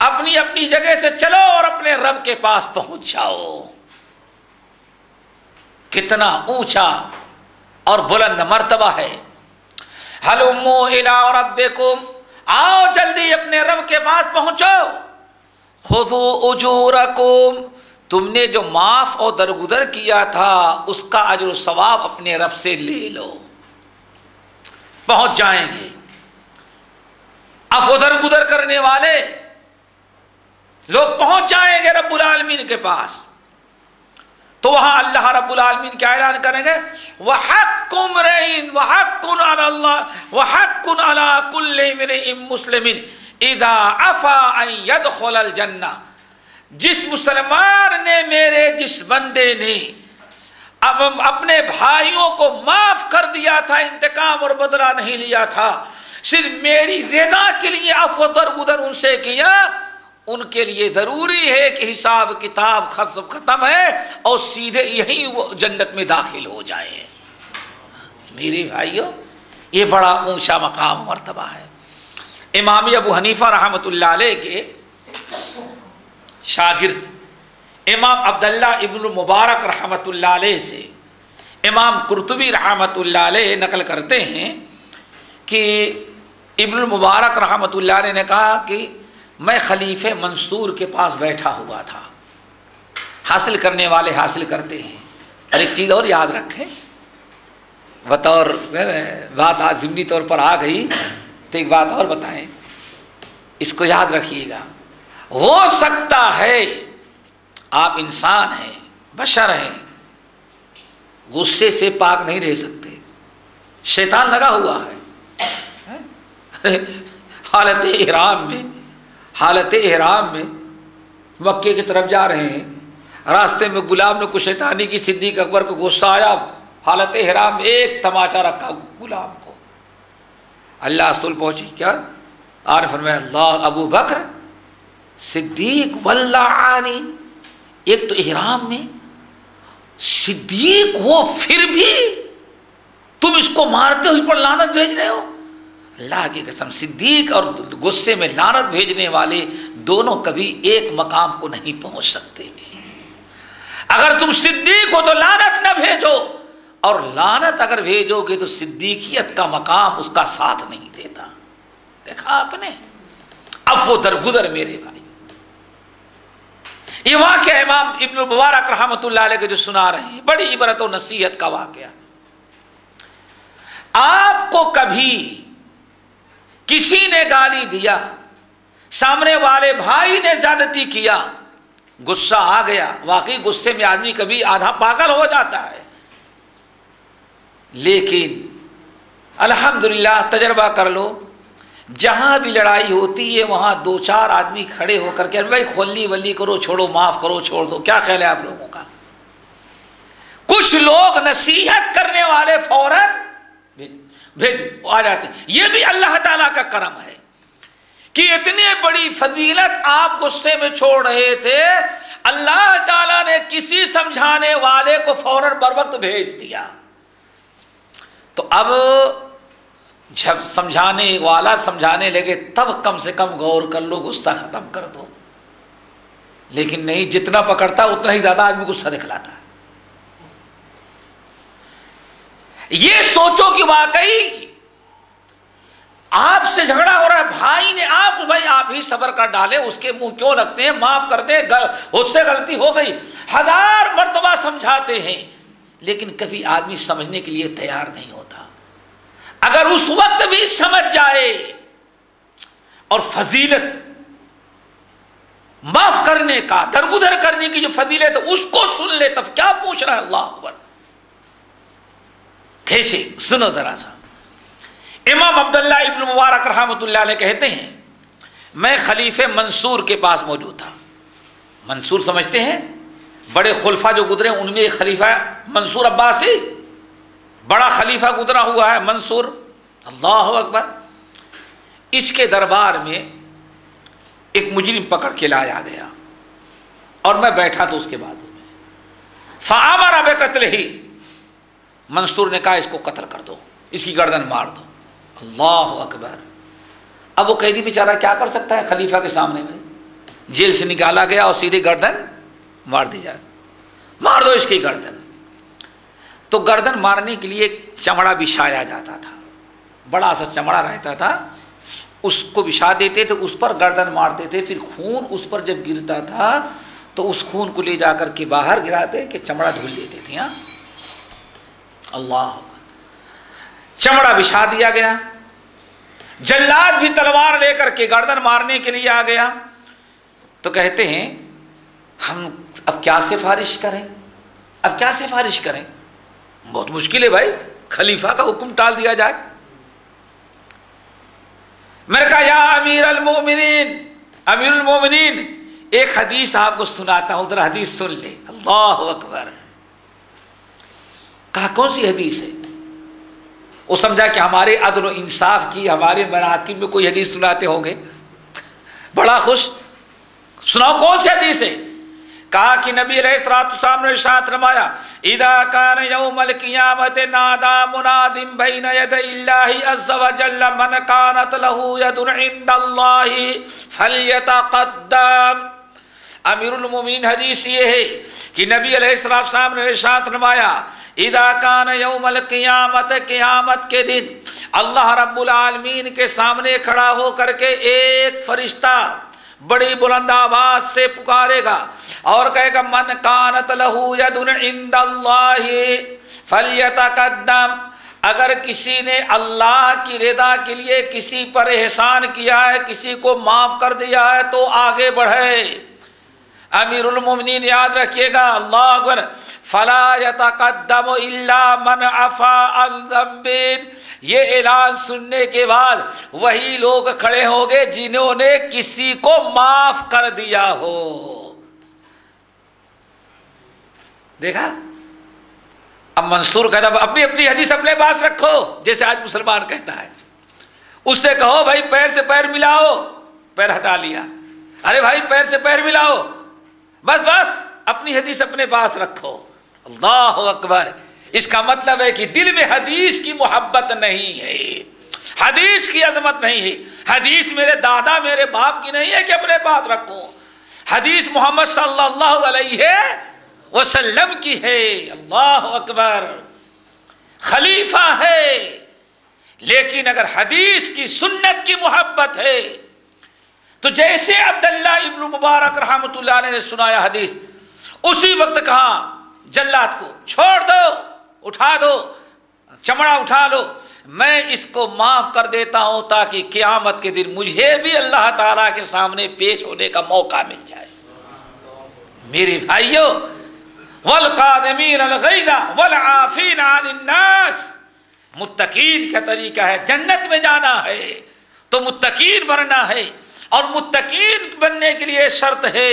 اپنی اپنی جگہ سے چلو اور اپنے رب کے پاس پہنچ جاؤ. کتنا اونچا اور بلند مرتبہ ہے. ہلموا الی ربکم، آؤ جلدی اپنے رب کے پاس پہنچو. خذوا اجورکم، تم نے جو معاف اور درگزر کیا تھا اس کا اجر و ثواب اپنے رب سے لے لو. پہنچ جائیں گے. عفو درگزر کرنے والے لوگ پہنچ جائیں گے رب العالمین کے پاس. تو وہاں اللہ رب العالمین کیا اعلان کریں گے؟ وَحَقٌّ امْرِئٍ وَحَقٌّ عَلَى اللَّهِ وَحَقٌّ عَلَى كُلِّ امْرِئٍ مُسْلِمٍ اِذَا عَفَا أَن يَدْخُلَ الْجَنَّةَ. جس مسلمان نے، میرے جس بندے نے اب اپنے بھائیوں کو معاف کر دیا تھا، انتقام اور بدلہ نہیں لیا تھا، صرف میری رضا کے لیے عفو درگزر ان سے کیا، ان کے لیے ضروری ہے کہ حساب کتاب ختم ہے اور سیدھے یہیں وہ جنت میں داخل ہو جائے. میرے بھائیوں، یہ بڑا اونچا مقام مرتبہ ہے. امام ابو حنیفہ رحمۃ اللہ علیہ کے شاگرد امام عبداللہ ابن مبارک رحمۃ اللہ علیہ سے امام قرطبی رحمۃ اللہ علیہ نقل کرتے ہیں کہ ابن مبارک رحمۃ اللہ علیہ نے کہا کہ میں خلیفہ منصور کے پاس بیٹھا ہوا تھا. حاصل کرنے والے حاصل کرتے ہیں. اور ایک چیز اور یاد رکھیں، بطور بات ضمنی طور پر آ گئی تو ایک بات اور بتائیں، اس کو یاد رکھیے گا. ہو سکتا ہے آپ انسان ہیں، بشر ہیں، غصے سے پاک نہیں رہ سکتے، شیطان لگا ہوا ہے. حالت احرام میں مکے کی طرف جا رہے ہیں، راستے میں غلام نے کچھ شیطانی کی، صدیق اکبر کو غصہ آیا، حالت احرام میں ایک تماچا رکھا غلام کو. اللہ رسول پہنچی، کیا آر فرمایا اللہ ابو بکر صدیق واللعانی، ایک تو احرام میں صدیق ہو پھر بھی تم اس کو مارتے ہو، اس پر لعنت بھیج رہے ہو. اللہ کی قسم، صدیق اور غصے میں لعنت بھیجنے والے دونوں کبھی ایک مقام کو نہیں پہنچ سکتے. اگر تم صدیق ہو تو لعنت نہ بھیجو، اور لعنت اگر بھیجو گے تو صدیقیت کا مقام اس کا ساتھ نہیں دیتا. دیکھا آپ نے، عفو درگزر میرے بھائی. یہ واقعہ امام ابن مبارک رحمۃ اللہ علیہ کے جو سنا رہے ہیں، بڑی عبرت و نصیحت کا واقعہ. آپ کو کبھی کسی نے گالی دیا، سامنے والے بھائی نے زیادتی کیا، غصہ آ گیا، واقعی غصے میں آدمی کبھی آدھا پاگل ہو جاتا ہے، لیکن الحمدللہ تجربہ کر لو، جہاں بھی لڑائی ہوتی ہے وہاں دو چار آدمی کھڑے ہو کر کے بھائی کھلی ولی کرو، چھوڑو، معاف کرو، چھوڑ دو. کیا خیال ہے آپ لوگوں کا؟ کچھ لوگ نصیحت کرنے والے فوراً بھیج آ جاتے ہیں. یہ بھی اللہ تعالیٰ کا کرم ہے کہ اتنی بڑی فضیلت آپ غصے میں چھوڑ رہے تھے، اللہ تعالیٰ نے کسی سمجھانے والے کو فوراً بر وقت بھیج دیا. تو اب جب سمجھانے والا سمجھانے لگے تب کم سے کم غور کر لو، غصہ ختم کر دو. لیکن نہیں، جتنا پکڑتا اتنا ہی زیادہ آدمی غصہ دکھلاتا ہے. یہ سوچو کہ واقعی آپ سے جھگڑا ہو رہا ہے، بھائی نے بھائی آپ ہی صبر کر ڈالے، اس کے منہ کیوں لگتے ہیں، معاف کر دیں، اس سے غلطی ہو گئی. 1000 مرتبہ سمجھاتے ہیں لیکن کبھی آدمی سمجھنے کے لیے تیار نہیں ہوتا. اگر اس وقت بھی سمجھ جائے اور فضیلت معاف کرنے کا، درگزر کرنے کی جو فضیلت ہے اس کو سن لے، تب کیا پوچھ رہا ہے. اللہ اکبر. کیسے؟ سنو ذرا سا. امام عبداللہ ابن مبارک رحمۃ اللہ علیہ کہتے ہیں میں خلیفہ منصور کے پاس موجود تھا. منصور سمجھتے ہیں؟ بڑے خلفاء جو گزرے ان میں ایک خلیفہ منصور عباسی، بڑا خلیفہ گزرا ہوا ہے منصور. اللہ اکبر. اس کے دربار میں ایک مجرم پکڑ کے لایا گیا اور میں بیٹھا تو اس کے بعد فآمر بقتلہ. منصور نے کہا اس کو قتل کر دو، اس کی گردن مار دو. اللہ اکبر. اب وہ قیدی بیچارہ کیا کر سکتا ہے خلیفہ کے سامنے میں؟ جیل سے نکالا گیا اور سیدھی گردن مار دی جائے، مار دو اس کی گردن. تو گردن مارنے کے لیے ایک چمڑا بچھایا جاتا تھا، بڑا سا چمڑا رہتا تھا، اس کو بچھا دیتے تھے، اس پر گردن مارتے تھے. پھر خون اس پر جب گرتا تھا تو اس خون کو لے جا کر کے باہر گراتے کہ چمڑا دھل لیتے تھے. اللہ. چمڑا بچھا دیا گیا. جلاد بھی تلوار لے کر کے گردن مارنے کے لیے آ گیا. تو کہتے ہیں ہم اب کیا سفارش کریں، اب کیا سفارش کریں؟ بہت مشکل ہے بھائی، خلیفہ کا حکم ٹال دیا جائے. میں نے کہا یا امیر المومنین، امیر المومنین ایک حدیث آپ کو سناتا ہوں، ذرا حدیث سن لے. اللہ اکبر. کہا کون سی حدیث ہے؟ وہ سمجھا کہ ہمارے عدل و انصاف کی، ہمارے مناقب میں کوئی حدیث سناتے ہوں گے. بڑا خوش. سناؤ کون سی حدیث ہے؟ کہا کہ نبی علیہ الصلوۃ والسلام نے ارشاد فرمایا اذا کان یوم القیامت نادى مناد بین یدی اللہ عز وجل من کانت له ید عند اللہ فلیتقدم. امیر المومنین حدیث یہ ہے کہ نبی علیہ الصلوۃ والسلام نے ارشاد فرمایا اذا کان یوم القیامت، قیامت کے دن اللہ رب العالمین کے سامنے کھڑا ہو کر کے ایک فرشتہ بڑی بلند آواز سے پکارے گا اور کہے گا من کانت لہ ید عند اللہ فلیتقدم. اگر کسی نے اللہ کی رضا کے لیے کسی پر احسان کیا ہے، کسی کو معاف کر دیا ہے تو آگے بڑھے. امیر المومنین یاد رکھیے گا. اللہ اکبر. فلا یتقدم الا من عفا عن ذنب. یہ اعلان سننے کے بعد وہی لوگ کھڑے ہوں گے جنہوں نے کسی کو معاف کر دیا ہو. دیکھا؟ اب منصور کہتا اپنی اپنی حدیث اپنے پاس رکھو، جیسے آج مسلمان کہتا ہے. اس سے کہو بھائی پیر سے پیر ملاؤ، پیر ہٹا لیا. ارے بھائی پیر سے پیر ملاؤ، بس بس اپنی حدیث اپنے پاس رکھو. اللہ اکبر. اس کا مطلب ہے کہ دل میں حدیث کی محبت نہیں ہے، حدیث کی عظمت نہیں ہے. حدیث میرے دادا میرے باپ کی نہیں ہے کہ اپنے پاس رکھوں. حدیث محمد صلی اللہ علیہ وسلم کی ہے. اللہ اکبر. خلیفہ ہے، لیکن اگر حدیث کی سنت کی محبت ہے تو جیسے عبداللہ ابن مبارک رحمۃ اللہ علیہ نے سنایا حدیث، اسی وقت کہا جلاد کو چھوڑ دو، اٹھا دو، چمڑا اٹھا لو، میں اس کو معاف کر دیتا ہوں تاکہ قیامت کے دن مجھے بھی اللہ تعالیٰ کے سامنے پیش ہونے کا موقع مل جائے. میرے بھائیو، والقادمین الغیظ والعافین عن الناس. متقین کا طریقہ ہے جنت میں جانا ہے تو متقین بننا ہے، اور متقین بننے کے لیے شرط ہے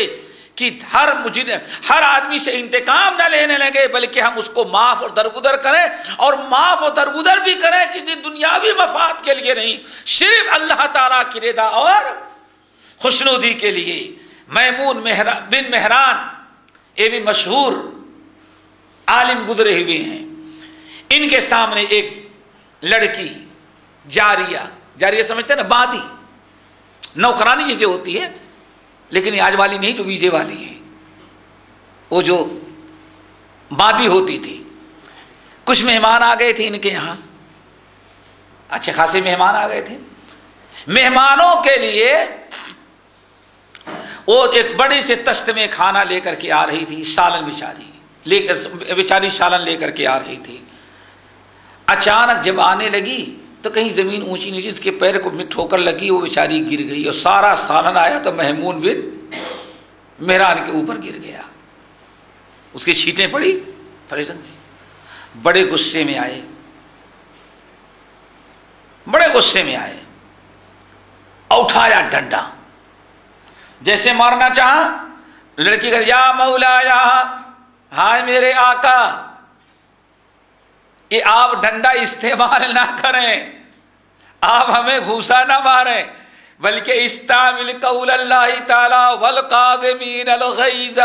کہ ہر مجرم، ہر آدمی سے انتقام نہ لینے لگے، بلکہ ہم اس کو معاف اور درگزر کریں، اور معاف اور درگزر بھی کریں کسی دنیاوی مفاد کے لیے نہیں، صرف اللہ تعالیٰ کی رضا اور خوشنودی کے لیے۔ میمون بن مہران یہ بھی مشہور عالم گزرے ہوئے ہیں، ان کے سامنے ایک لڑکی جاریہ سمجھتے ہیں نا، بادی نوکرانی جیسے ہوتی ہے، لیکن یہ آج والی نہیں جو ویزے والی ہے، وہ جو بادی ہوتی تھی۔ کچھ مہمان آ گئے تھے ان کے یہاں، اچھے خاصے مہمان آ گئے تھے۔ مہمانوں کے لیے وہ ایک بڑے سے تشت میں کھانا لے کر کے آ رہی تھی، سالن بیچاری سالن لے کر کے آ رہی تھی۔ اچانک جب آنے لگی تو کہیں زمین اونچی نیچی، اس کے پیر کو ٹھوکر لگی، وہ بیچاری گر گئی، اور سارا سالن آیا تو میمون بن مہران کے اوپر گر گیا، اس کی چھینٹیں پڑی، بڑے غصے میں آئے، اٹھایا ڈنڈا، جیسے مارنا چاہا، لڑکی کہا یا مولا یا ہائے میرے آقا، یہ آپ ڈنڈا استعمال نہ کریں، آپ ہمیں گھوسا نہ ماریں، بلکہ استعمل قول اللہ تعالی والقاظمین الغیظ۔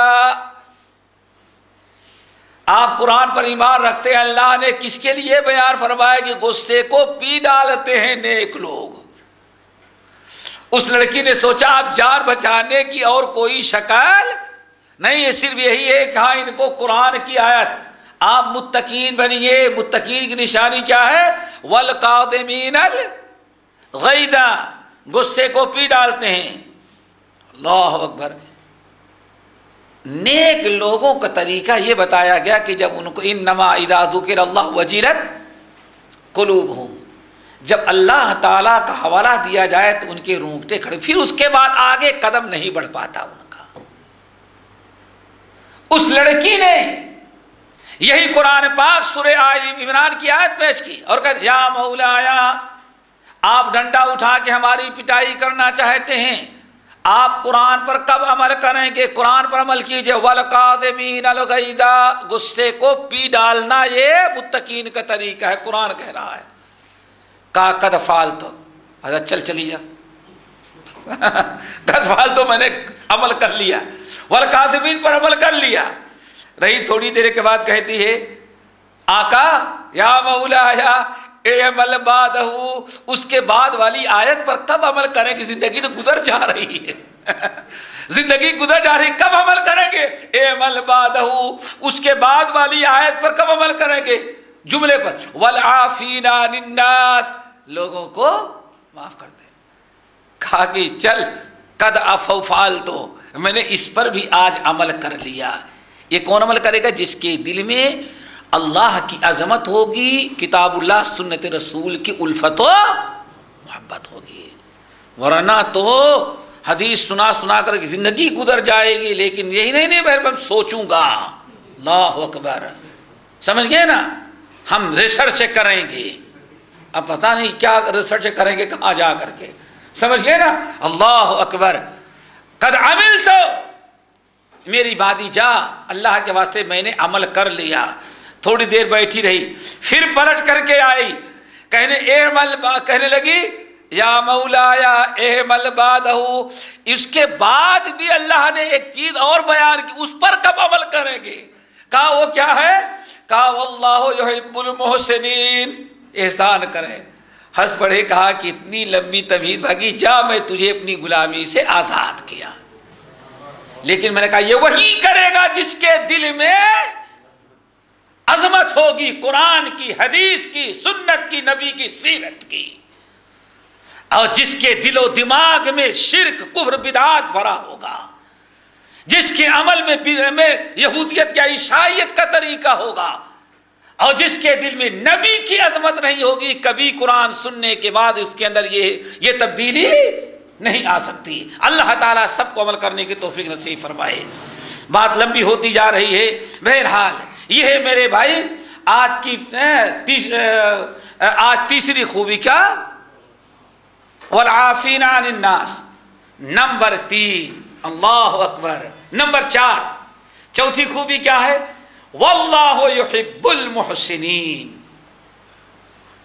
آپ قرآن پر ایمان رکھتے ہیں، اللہ نے کس کے لیے بیان فرمایا کہ غصے کو پی ڈالتے ہیں نیک لوگ۔ اس لڑکی نے سوچا آپ جان بچانے کی اور کوئی شکل نہیں، یہ صرف یہی ہے کہ ہاں ان کو قرآن کی آیت، آپ متقین بنیے۔ متقین کی نشانی کیا ہے؟ والقاظمین الغیظ، غصے کو پی ڈالتے ہیں۔ اللہ اکبر۔ نیک لوگوں کا طریقہ یہ بتایا گیا کہ جب ان کو انما اذا ذکر اللہ وجلت قلوبہم، جب اللہ تعالیٰ کا حوالہ دیا جائے تو ان کے رونگٹے کھڑے، پھر اس کے بعد آگے قدم نہیں بڑھ پاتا ان کا۔ اس لڑکی نے یہی قرآن پاک سورہ آل عمران کی آیت پیش کی اور کہا یا مولایا، آپ ڈنڈا اٹھا کے ہماری پٹائی کرنا چاہتے ہیں، آپ قرآن پر کب عمل کریں گے؟ قرآن پر عمل کیجئے۔ والقاظمین الغیظ، غصے کو پی ڈالنا یہ متقین کا طریقہ ہے، قرآن کہہ رہا ہے۔ کہا قد فعلت، حضرت چلی جا، قد فعلت، میں نے عمل کر لیا، والقاظمین پر عمل کر لیا۔ رہی تھوڑی دیر کے بعد کہتی ہے آقا یا مولایا اعمل بعدہ، اس کے بعد والی آیت پر کب عمل کریں کہ زندگی تو گزر جا رہی ہے، زندگی گزر جا رہی، کب عمل کریں گے؟ اعمل بعدہ، اس کے بعد والی آیت پر کب عمل کریں گے؟ جملے پر والعافین عن الناس، لوگوں کو معاف کر دیں۔ کہا کہ چل قد عفو فعلت، میں نے اس پر بھی آج عمل کر لیا۔ یہ کون عمل کرے گا؟ جس کے دل میں اللہ کی عظمت ہوگی، کتاب اللہ سنت رسول کی الفت و محبت ہوگی، ورنہ تو حدیث سنا کر زندگی گزر جائے گی، لیکن یہی نہیں میں سوچوں گا۔ اللہ اکبر، سمجھ گئے نا؟ ہم ریسرچ کریں گے، اب پتہ نہیں کیا ریسرچ کریں گے کہاں جا کر کے، سمجھ گئے نا؟ اللہ اکبر۔ قد عملت، میری بادی جا، اللہ کے واسطے میں نے عمل کر لیا۔ تھوڑی دیر بیٹھی رہی، پھر پلٹ کر کے آئی، کہنے لگی یا مولایا اعمل بعدہ، اس کے بعد بھی اللہ نے ایک چیز اور بیان کی، اس پر کب عمل کریں گے؟ کہا وہ کیا ہے؟ کہا واللہ یحب المحسنین، احسان کرے۔ ہنس پڑے، کہا کہ اتنی لمبی تمہید بھاگی، جا میں تجھے اپنی غلامی سے آزاد کیا۔ لیکن میں نے کہا یہ وہی کرے گا جس کے دل میں عظمت ہوگی، قرآن کی، حدیث کی، سنت کی، نبی کی سیرت کی، اور جس کے دل و دماغ میں شرک، کفر، بدعات بھرا ہوگا، جس کے عمل میں یہودیت یا عیسائیت کا طریقہ ہوگا، اور جس کے دل میں نبی کی عظمت نہیں ہوگی، کبھی قرآن سننے کے بعد اس کے اندر یہ تبدیلی نہیں آ سکتی۔ اللہ تعالیٰ سب کو عمل کرنے کی توفیق نصیب فرمائے۔ بات لمبی ہوتی جا رہی ہے، بہرحال یہ ہے میرے بھائی آج کی تیسری خوبی کیا؟ والعافین عن الناس۔ نمبر 3، اللہ اکبر، نمبر 4 چوتھی خوبی کیا ہے؟ واللہ یحب المحسنین،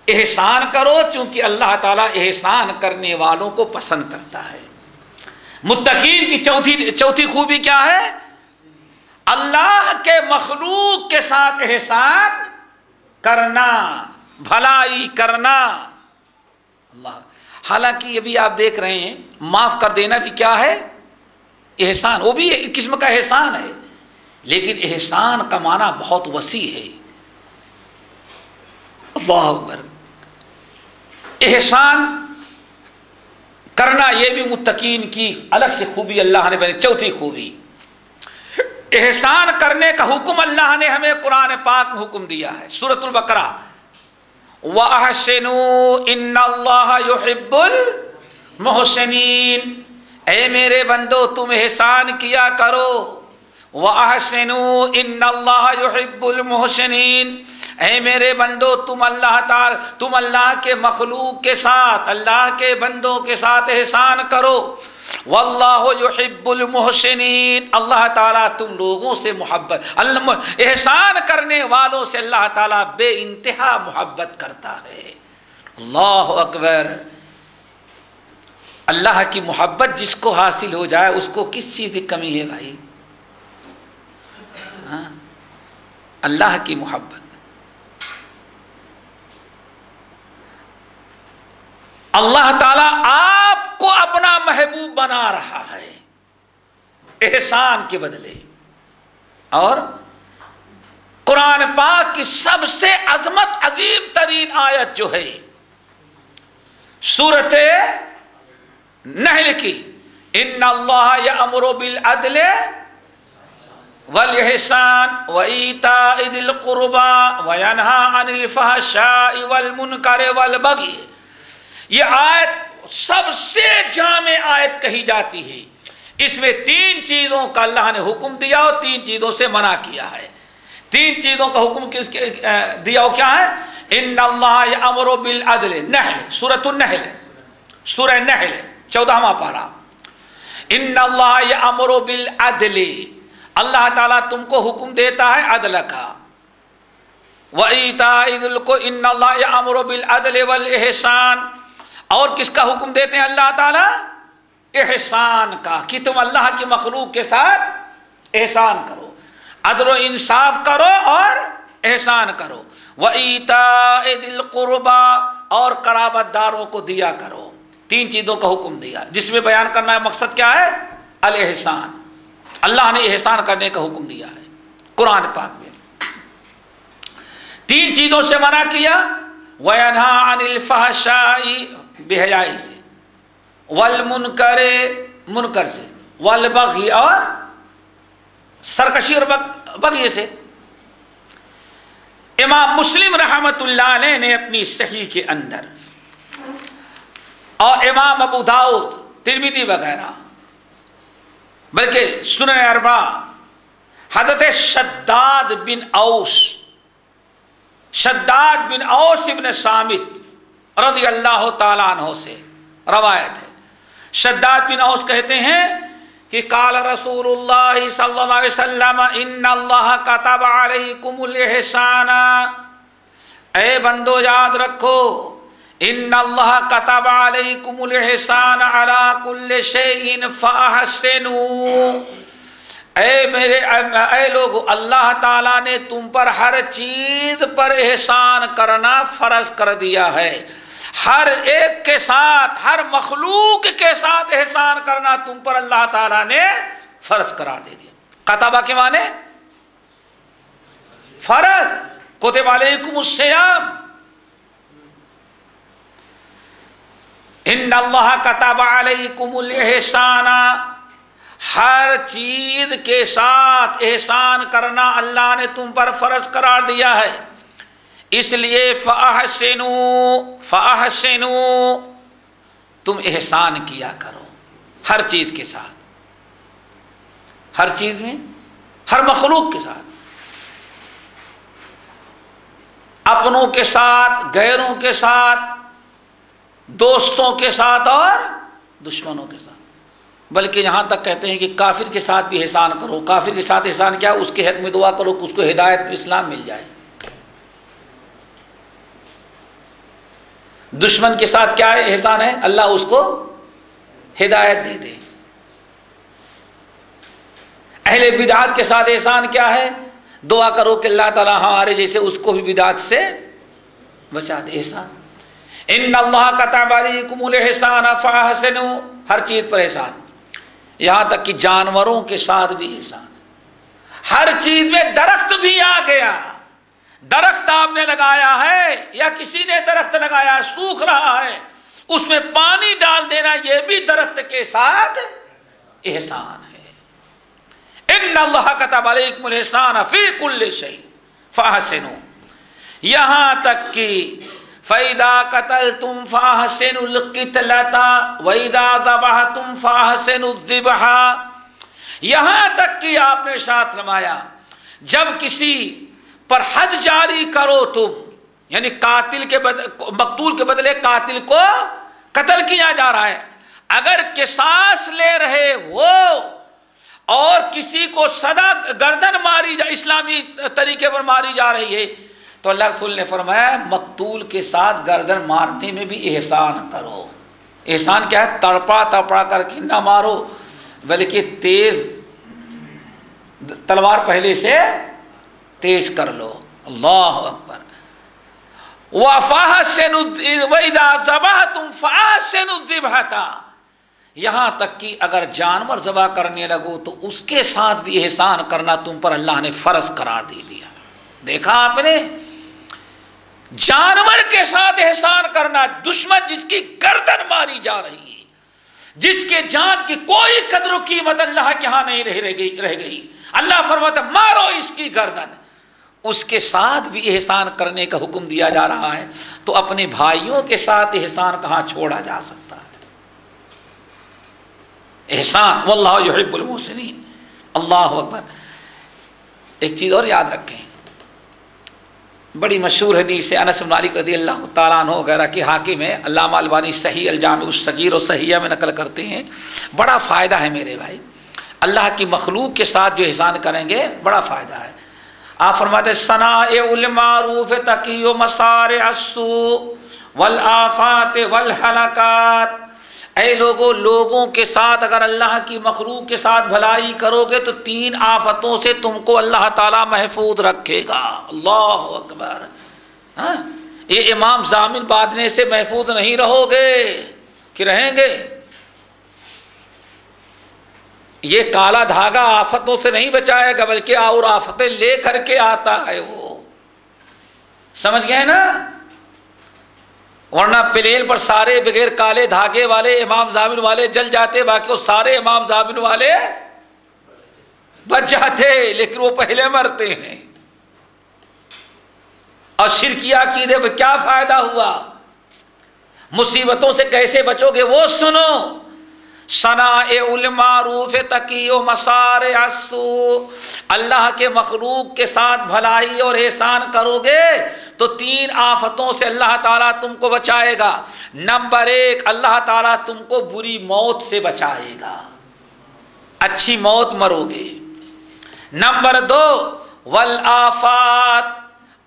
احسان کرو چونکہ اللہ تعالیٰ احسان کرنے والوں کو پسند کرتا ہے۔ متقین کی چوتھی خوبی کیا ہے؟ اللہ کے مخلوق کے ساتھ احسان کرنا، بھلائی کرنا۔ اللہ، حالانکہ یہ بھی آپ دیکھ رہے ہیں معاف کر دینا بھی کیا ہے؟ احسان، وہ بھی ایک قسم کا احسان ہے، لیکن احسان کا معنی بہت وسیع ہے۔ اللہ اکبر، احسان کرنا یہ بھی متقین کی الگ سے خوبی اللہ نے بیان۔ چوتھی خوبی، احسان کرنے کا حکم اللہ نے ہمیں قرآن پاک میں حکم دیا ہے۔ سورۃ البقرہ، وَأَحْسِنُوا إِنَّ اللَّهَ يُحِبُّ الْمُحْسِنِينَ، اے میرے بندو تم احسان کیا کرو۔ وَأَحْسِنُوا إِنَّ اللَّهَ يُحِبُّ الْمُحْسِنِينَ، اے میرے بندو تم اللہ کے مخلوق کے ساتھ، اللہ کے بندوں کے ساتھ احسان کرو۔ واللہ یحب المحسنین، اللہ تعالیٰ تم لوگوں سے محبت، احسان کرنے والوں سے اللہ تعالیٰ بے انتہا محبت کرتا ہے۔ اللہ اکبر، اللہ کی محبت جس کو حاصل ہو جائے اس کو کس چیز کی کمی ہے بھائی؟ اللہ کی محبت، اللہ تعالیٰ آپ کو اپنا محبوب بنا رہا ہے احسان کے بدلے۔ اور قرآن پاک کی سب سے عظمت عظیم ترین آیت جو ہے سورۃ نحل کی، ان اللہ یأمر بالعدل والاحسان وایتاء ذی القربى وینہی عن الفحشاء والمنکر والبغی، یہ آیت سب سے جامع آیت کہی جاتی ہے۔ اس میں 3 چیزوں کا اللہ نے حکم دیا اور 3 چیزوں سے منع کیا ہے۔ 3 چیزوں کا حکم کس دیا ہو کیا ہے؟ ان اللہ یأمر بالعدل، نحل، سورۃ النحل، سورہ نحل 14واں پارہ، ان اللہ یأمر بالعدل، اللہ تعالیٰ تم کو حکم دیتا ہے عدل کا۔ وَإِيتَاءِ ذِي الْقُرْبَى، ان اللہ یأمر بالعدل والإحسان، اور کس کا حکم دیتے ہیں اللہ تعالیٰ؟ احسان کا، کہ تم اللہ کی مخلوق کے ساتھ احسان کرو، عدل و انصاف کرو اور احسان کرو۔ وَإِيتَاءِ ذِي الْقُرْبَى، اور قرابت داروں کو دیا کرو۔ 3 چیزوں کا حکم دیا، جس میں بیان کرنا ہے مقصد کیا ہے؟ الاحسان۔ اللہ نے احسان کرنے کا حکم دیا ہے قرآن پاک میں۔ 3 چیزوں سے منع کیا، وَيَنْهَى عَنِ الْفَحْشَاءِ، بے حیائی سے، والمنکر، منکر سے، والبغی، اور سرکشی اور بغی سے۔ امام مسلم رحمۃ اللہ علیہ نے اپنی صحیح کے اندر، اور امام ابو داؤد، ترمذی وغیرہ، بلکہ سنن اربعہ، حضرت شداد بن اوس ابن صامت رضی اللہ تعالیٰ عنہ سے روایت ہے۔ شداد بن اوس کہتے ہیں کہ قال رسول اللہ صلی اللہ علیہ وسلم ان اللہ کتب علیکم الاحسان، اے بندو یاد رکھو، ان اللہ کتب علیکم الاحسان علی کل شیء فاحسنوا، اے لوگو، اللہ تعالیٰ نے تم پر ہر چیز پر احسان کرنا فرض کر دیا ہے۔ ہر ایک کے ساتھ، ہر مخلوق کے ساتھ احسان کرنا تم پر اللہ تعالیٰ نے فرض قرار دے دیا۔ کتبہ کے معنی فرض، کتب علیکم الصیام، ان اللہ کتب علیکم الاحسان، ہر چیز کے ساتھ احسان کرنا اللہ نے تم پر فرض قرار دیا ہے، اس لیے فاحسنوا، تم احسان کیا کرو ہر چیز کے ساتھ، ہر چیز میں، ہر مخلوق کے ساتھ، اپنوں کے ساتھ، غیروں کے ساتھ، دوستوں کے ساتھ اور دشمنوں کے ساتھ۔ بلکہ یہاں تک کہتے ہیں کہ کافر کے ساتھ بھی احسان کرو. کافر کے ساتھ احسان کیا؟ اس کے حق میں دعا کرو کہ اس کو ہدایت اسلام مل جائے. دشمن کے ساتھ کیا ہے احسان ہے؟ اللہ اس کو ہدایت دے دے. اہل بدعات کے ساتھ احسان کیا ہے؟ دعا کرو کہ اللہ تعالی ہمارے جیسے اس کو بھی بدعات سے بچا دے. احسان ان اللہ کتب علیکم الاحسان فاحسنوا، ہر چیز پر احسان، یہاں تک کہ جانوروں کے ساتھ بھی احسان. ہر چیز میں درخت بھی آ گیا. درخت آپ نے لگایا ہے یا کسی نے درخت لگایا ہے، سوکھ رہا ہے، اس میں پانی ڈال دینا یہ بھی درخت کے ساتھ احسان ہے. ان اللہ کتب علیکم الاحسان فی کل شیء فاحسنوا، یہاں تک کہ فَإِذَا قَتَلْتُمْ فَأَحْسِنُوا الْقِتْلَةَ وَإِذَا ذَبَحْتُمْ فَأَحْسِنُوا الذِّبْحَ، یہاں تک کہ آپ نے ارشاد فرمایا جب کسی پر حد جاری کرو تم، یعنی قاتل کے مقتول کے بدلے قاتل کو قتل کیا جا رہا ہے، اگر قصاص لے رہے ہو اور کسی کو سدا گردن ماری اسلامی طریقے پر ماری جا رہی ہے تو اللہ رسول نے فرمایا مقتول کے ساتھ گردن مارنے میں بھی احسان کرو. احسان کیا ہے؟ تڑپا تڑپا کر کے نہ مارو بلکہ تیز تلوار پہلے سے تیز کر لو. اللہ اکبر. وَإِذَا ذَبَحْتُمْ فَأَحْسِنُوا الذِّبْحَةَ، یہاں تک کہ اگر جانور ذبح کرنے لگو تو اس کے ساتھ بھی احسان کرنا تم پر اللہ نے فرض قرار دے دیا. دیکھا آپ نے، جانور کے ساتھ احسان کرنا. دشمن جس کی گردن ماری جا رہی ہے، جس کے جان کی کوئی قدر و قیمت اللہ کے ہاں نہیں رہ گئی، اللہ فرماتا مارو اس کی گردن، اس کے ساتھ بھی احسان کرنے کا حکم دیا جا رہا ہے. تو اپنے بھائیوں کے ساتھ احسان کہاں چھوڑا جا سکتا ہے؟ احسان واللہ یحب المحسنین. اللہ اکبر. ایک چیز اور یاد رکھیں، بڑی مشہور حدیث ہے انس بن مالک رضی اللہ تعالیٰ عنہ وغیرہ کی حاکم ہے، علامہ البانی صحیح الجامع الصغیر اور صحیحہ میں نقل کرتے ہیں. بڑا فائدہ ہے میرے بھائی، اللہ کی مخلوق کے ساتھ جو احسان کریں گے بڑا فائدہ ہے. آپ فرماتے صنائع المعروف تقی مسارع السوء والآفات والہلاکات. اے لوگوں کے ساتھ اگر اللہ کی مخلوق کے ساتھ بھلائی کرو گے تو 3 آفتوں سے تم کو اللہ تعالی محفوظ رکھے گا. اللہ اکبر. یہ امام ضامن باندھنے سے محفوظ نہیں رہو گے کہ رہیں گے. یہ کالا دھاگا آفتوں سے نہیں بچائے گا بلکہ اور آفتیں لے کر کے آتا ہے. وہ سمجھ گئے نا؟ ورنہ پلین پر سارے بغیر کالے دھاگے والے امام ضامن والے جل جاتے، باقی وہ سارے امام ضامن والے بچ جاتے، لیکن وہ پہلے مرتے ہیں. اور شرکیہ عقیدے پہ کیا فائدہ ہوا؟ مصیبتوں سے کیسے بچو گے وہ سنو. صنائع المعروف تقی مسارع السوء، اللہ کے مخلوق کے ساتھ بھلائی اور احسان کرو گے تو 3 آفتوں سے اللہ تعالیٰ تم کو بچائے گا. نمبر 1، اللہ تعالیٰ تم کو بری موت سے بچائے گا، اچھی موت مرو گے. نمبر 2، والآفات،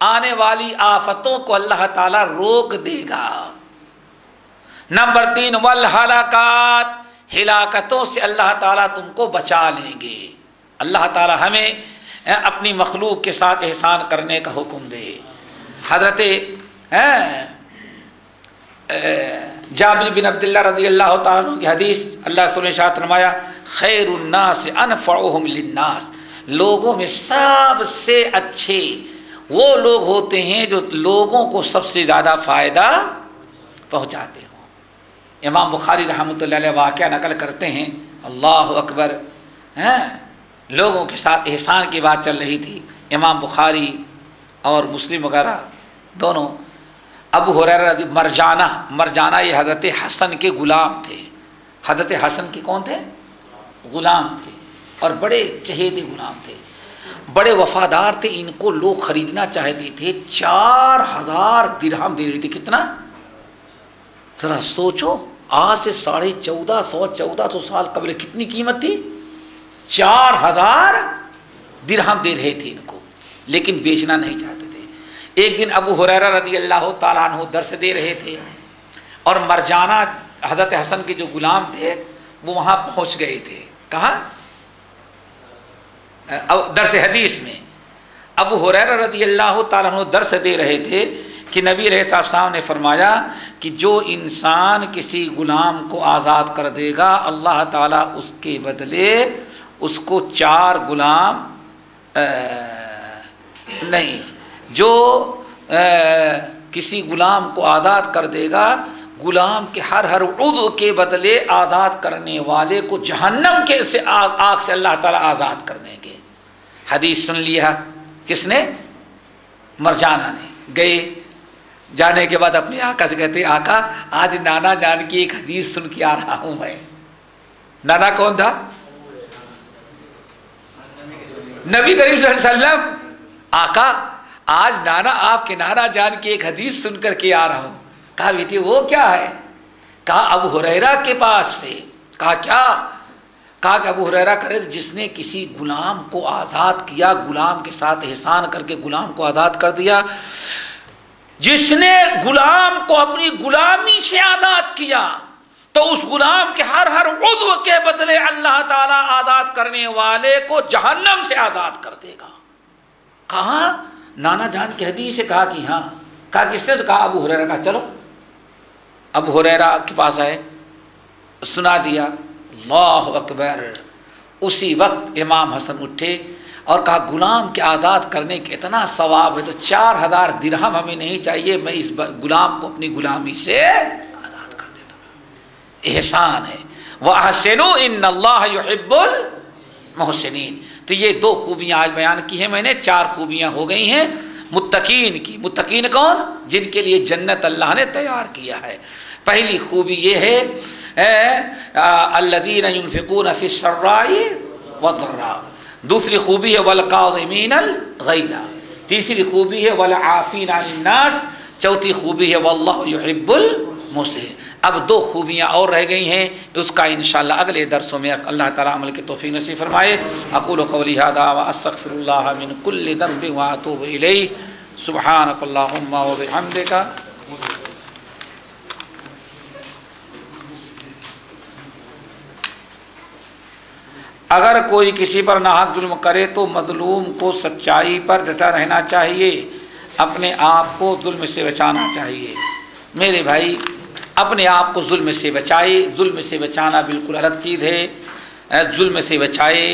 آنے والی آفتوں کو اللہ تعالیٰ روک دے گا. نمبر 3، والہلاکات، ہلاکتوں سے اللہ تعالیٰ تم کو بچا لیں گے. اللہ تعالیٰ ہمیں اپنی مخلوق کے ساتھ احسان کرنے کا حکم دے. حضرت جابر بن عبداللہ رضی اللہ تعالیٰ عنہ کی حدیث، اللہ رسول نے ارشاد فرمایا خیر الناس انفعهم للناس، لوگوں میں سب سے اچھے وہ لوگ ہوتے ہیں جو لوگوں کو سب سے زیادہ فائدہ پہنچاتے ہوں. امام بخاری رحمۃ اللہ علیہ واقعہ نقل کرتے ہیں. اللہ اکبر. لوگوں کے ساتھ احسان کی بات چل رہی تھی. امام بخاری اور مسلم وغیرہ دونوں. ابو ہریرہ مرجانہ یہ حضرت حسن کے غلام تھے. حضرت حسن کے کون تھے؟ غلام تھے، اور بڑے چہیتے غلام تھے، بڑے وفادار تھے. ان کو لوگ خریدنا چاہتے تھے، 4000 درہم دے رہے تھے. کتنا؟ ذرا سوچو، آج سے 1450 سال قبل کتنی قیمت تھی؟ 4000 درہم دے رہے تھے ان کو، لیکن بیچنا نہیں چاہتے تھے۔ ایک دن ابو ہریرہ رضی اللہ تعالیٰ عنہ درس دے رہے تھے اور مرجانہ حضرت حسن کے جو غلام تھے وہ وہاں پہنچ گئے تھے۔ کہاں؟ درس حدیث میں ابو ہریرہ رضی اللہ تعالیٰ عنہ درس دے رہے تھے کہ نبی علیہ السلام نے فرمایا کہ جو انسان کسی غلام کو آزاد کر دے گا اللہ تعالیٰ اس کے بدلے اس کو 4 غلام نہیں، جو کسی غلام کو آزاد کر دے گا غلام کے ہر عضو کے بدلے آزاد کرنے والے کو جہنم کے سے آگ سے اللہ تعالیٰ آزاد کر دیں گے۔ حدیث سن لیا کس نے؟ مرجانہ نے۔ گئے، جانے کے بعد اپنے آقا سے کہتے آقا آج نانا جان کی ایک حدیث سن کے آ رہا ہوں میں۔ نانا کون تھا؟ نبی کریم صلی اللہ علیہ وسلم۔ آقا آج نانا آپ کے نانا جان کی ایک حدیث سن کر کے آ رہا ہوں۔ کہا بیٹی وہ کیا ہے؟ کہا ابو ہریرہ کے پاس سے۔ کہا کیا؟ کہا کہ ابو ہریرہ کرے جس نے کسی غلام کو آزاد کیا، غلام کے ساتھ احسان کر کے غلام کو آزاد کر دیا، جس نے غلام کو اپنی غلامی سے آزاد کیا تو اس غلام کے ہر عضو کے بدلے اللہ تعالیٰ آزاد کرنے والے کو جہنم سے آزاد کر دے گا۔ کہا نانا جان کی حدیث سے؟ کہا کہ ہاں۔ کہا کس نے؟ کہا ابو ہریرہ۔ کہا چلو ابو ہریرہ کے پاس آئے، سنا دیا۔ اللہ اکبر۔ اسی وقت امام حسن اٹھے اور کہا غلام کے آزاد کرنے کے اتنا ثواب ہے تو 4000 درہم ہمیں نہیں چاہیے، میں اس غلام کو اپنی غلامی سے آزاد کر دیتا ہوں۔ احسان ہے۔ وَأَحْسِنُوا إِنَّ اللَّهَ يُحِبُّ الْمُحْسِنِينَ۔ تو یہ 2 خوبیاں آج بیان کی ہیں میں نے، 4 خوبیاں ہو گئی ہیں متقین کی۔ متقین کون؟ جن کے لیے جنت اللہ نے تیار کیا ہے۔ پہلی خوبی یہ ہے الذین ينفقون فی السراء والضراء۔ دوسری خوبی ہے والکاظمین الغیظ۔ تیسری خوبی ہے والعافین عن الناس۔ چوتھی خوبی ہے واللہ یحب المحسنین۔ اب 2 خوبیاں اور رہ گئی ہیں، اس کا انشاءاللہ اگلے درسوں میں اللہ تعالیٰ عمل کی توفیق نصیب فرمائے۔ اقول قولی ھذا واستغفر اللہ من کل ذنب واتوب الیہ۔ سبحانک اللہم وبحمدک۔ اگر کوئی کسی پر ناحق ظلم کرے تو مظلوم کو سچائی پر ڈٹا رہنا چاہیے، اپنے آپ کو ظلم سے بچانا چاہیے۔ میرے بھائی اپنے آپ کو ظلم سے بچائے۔ ظلم سے بچانا بالکل الگ چیز ہے۔ ظلم سے بچائے،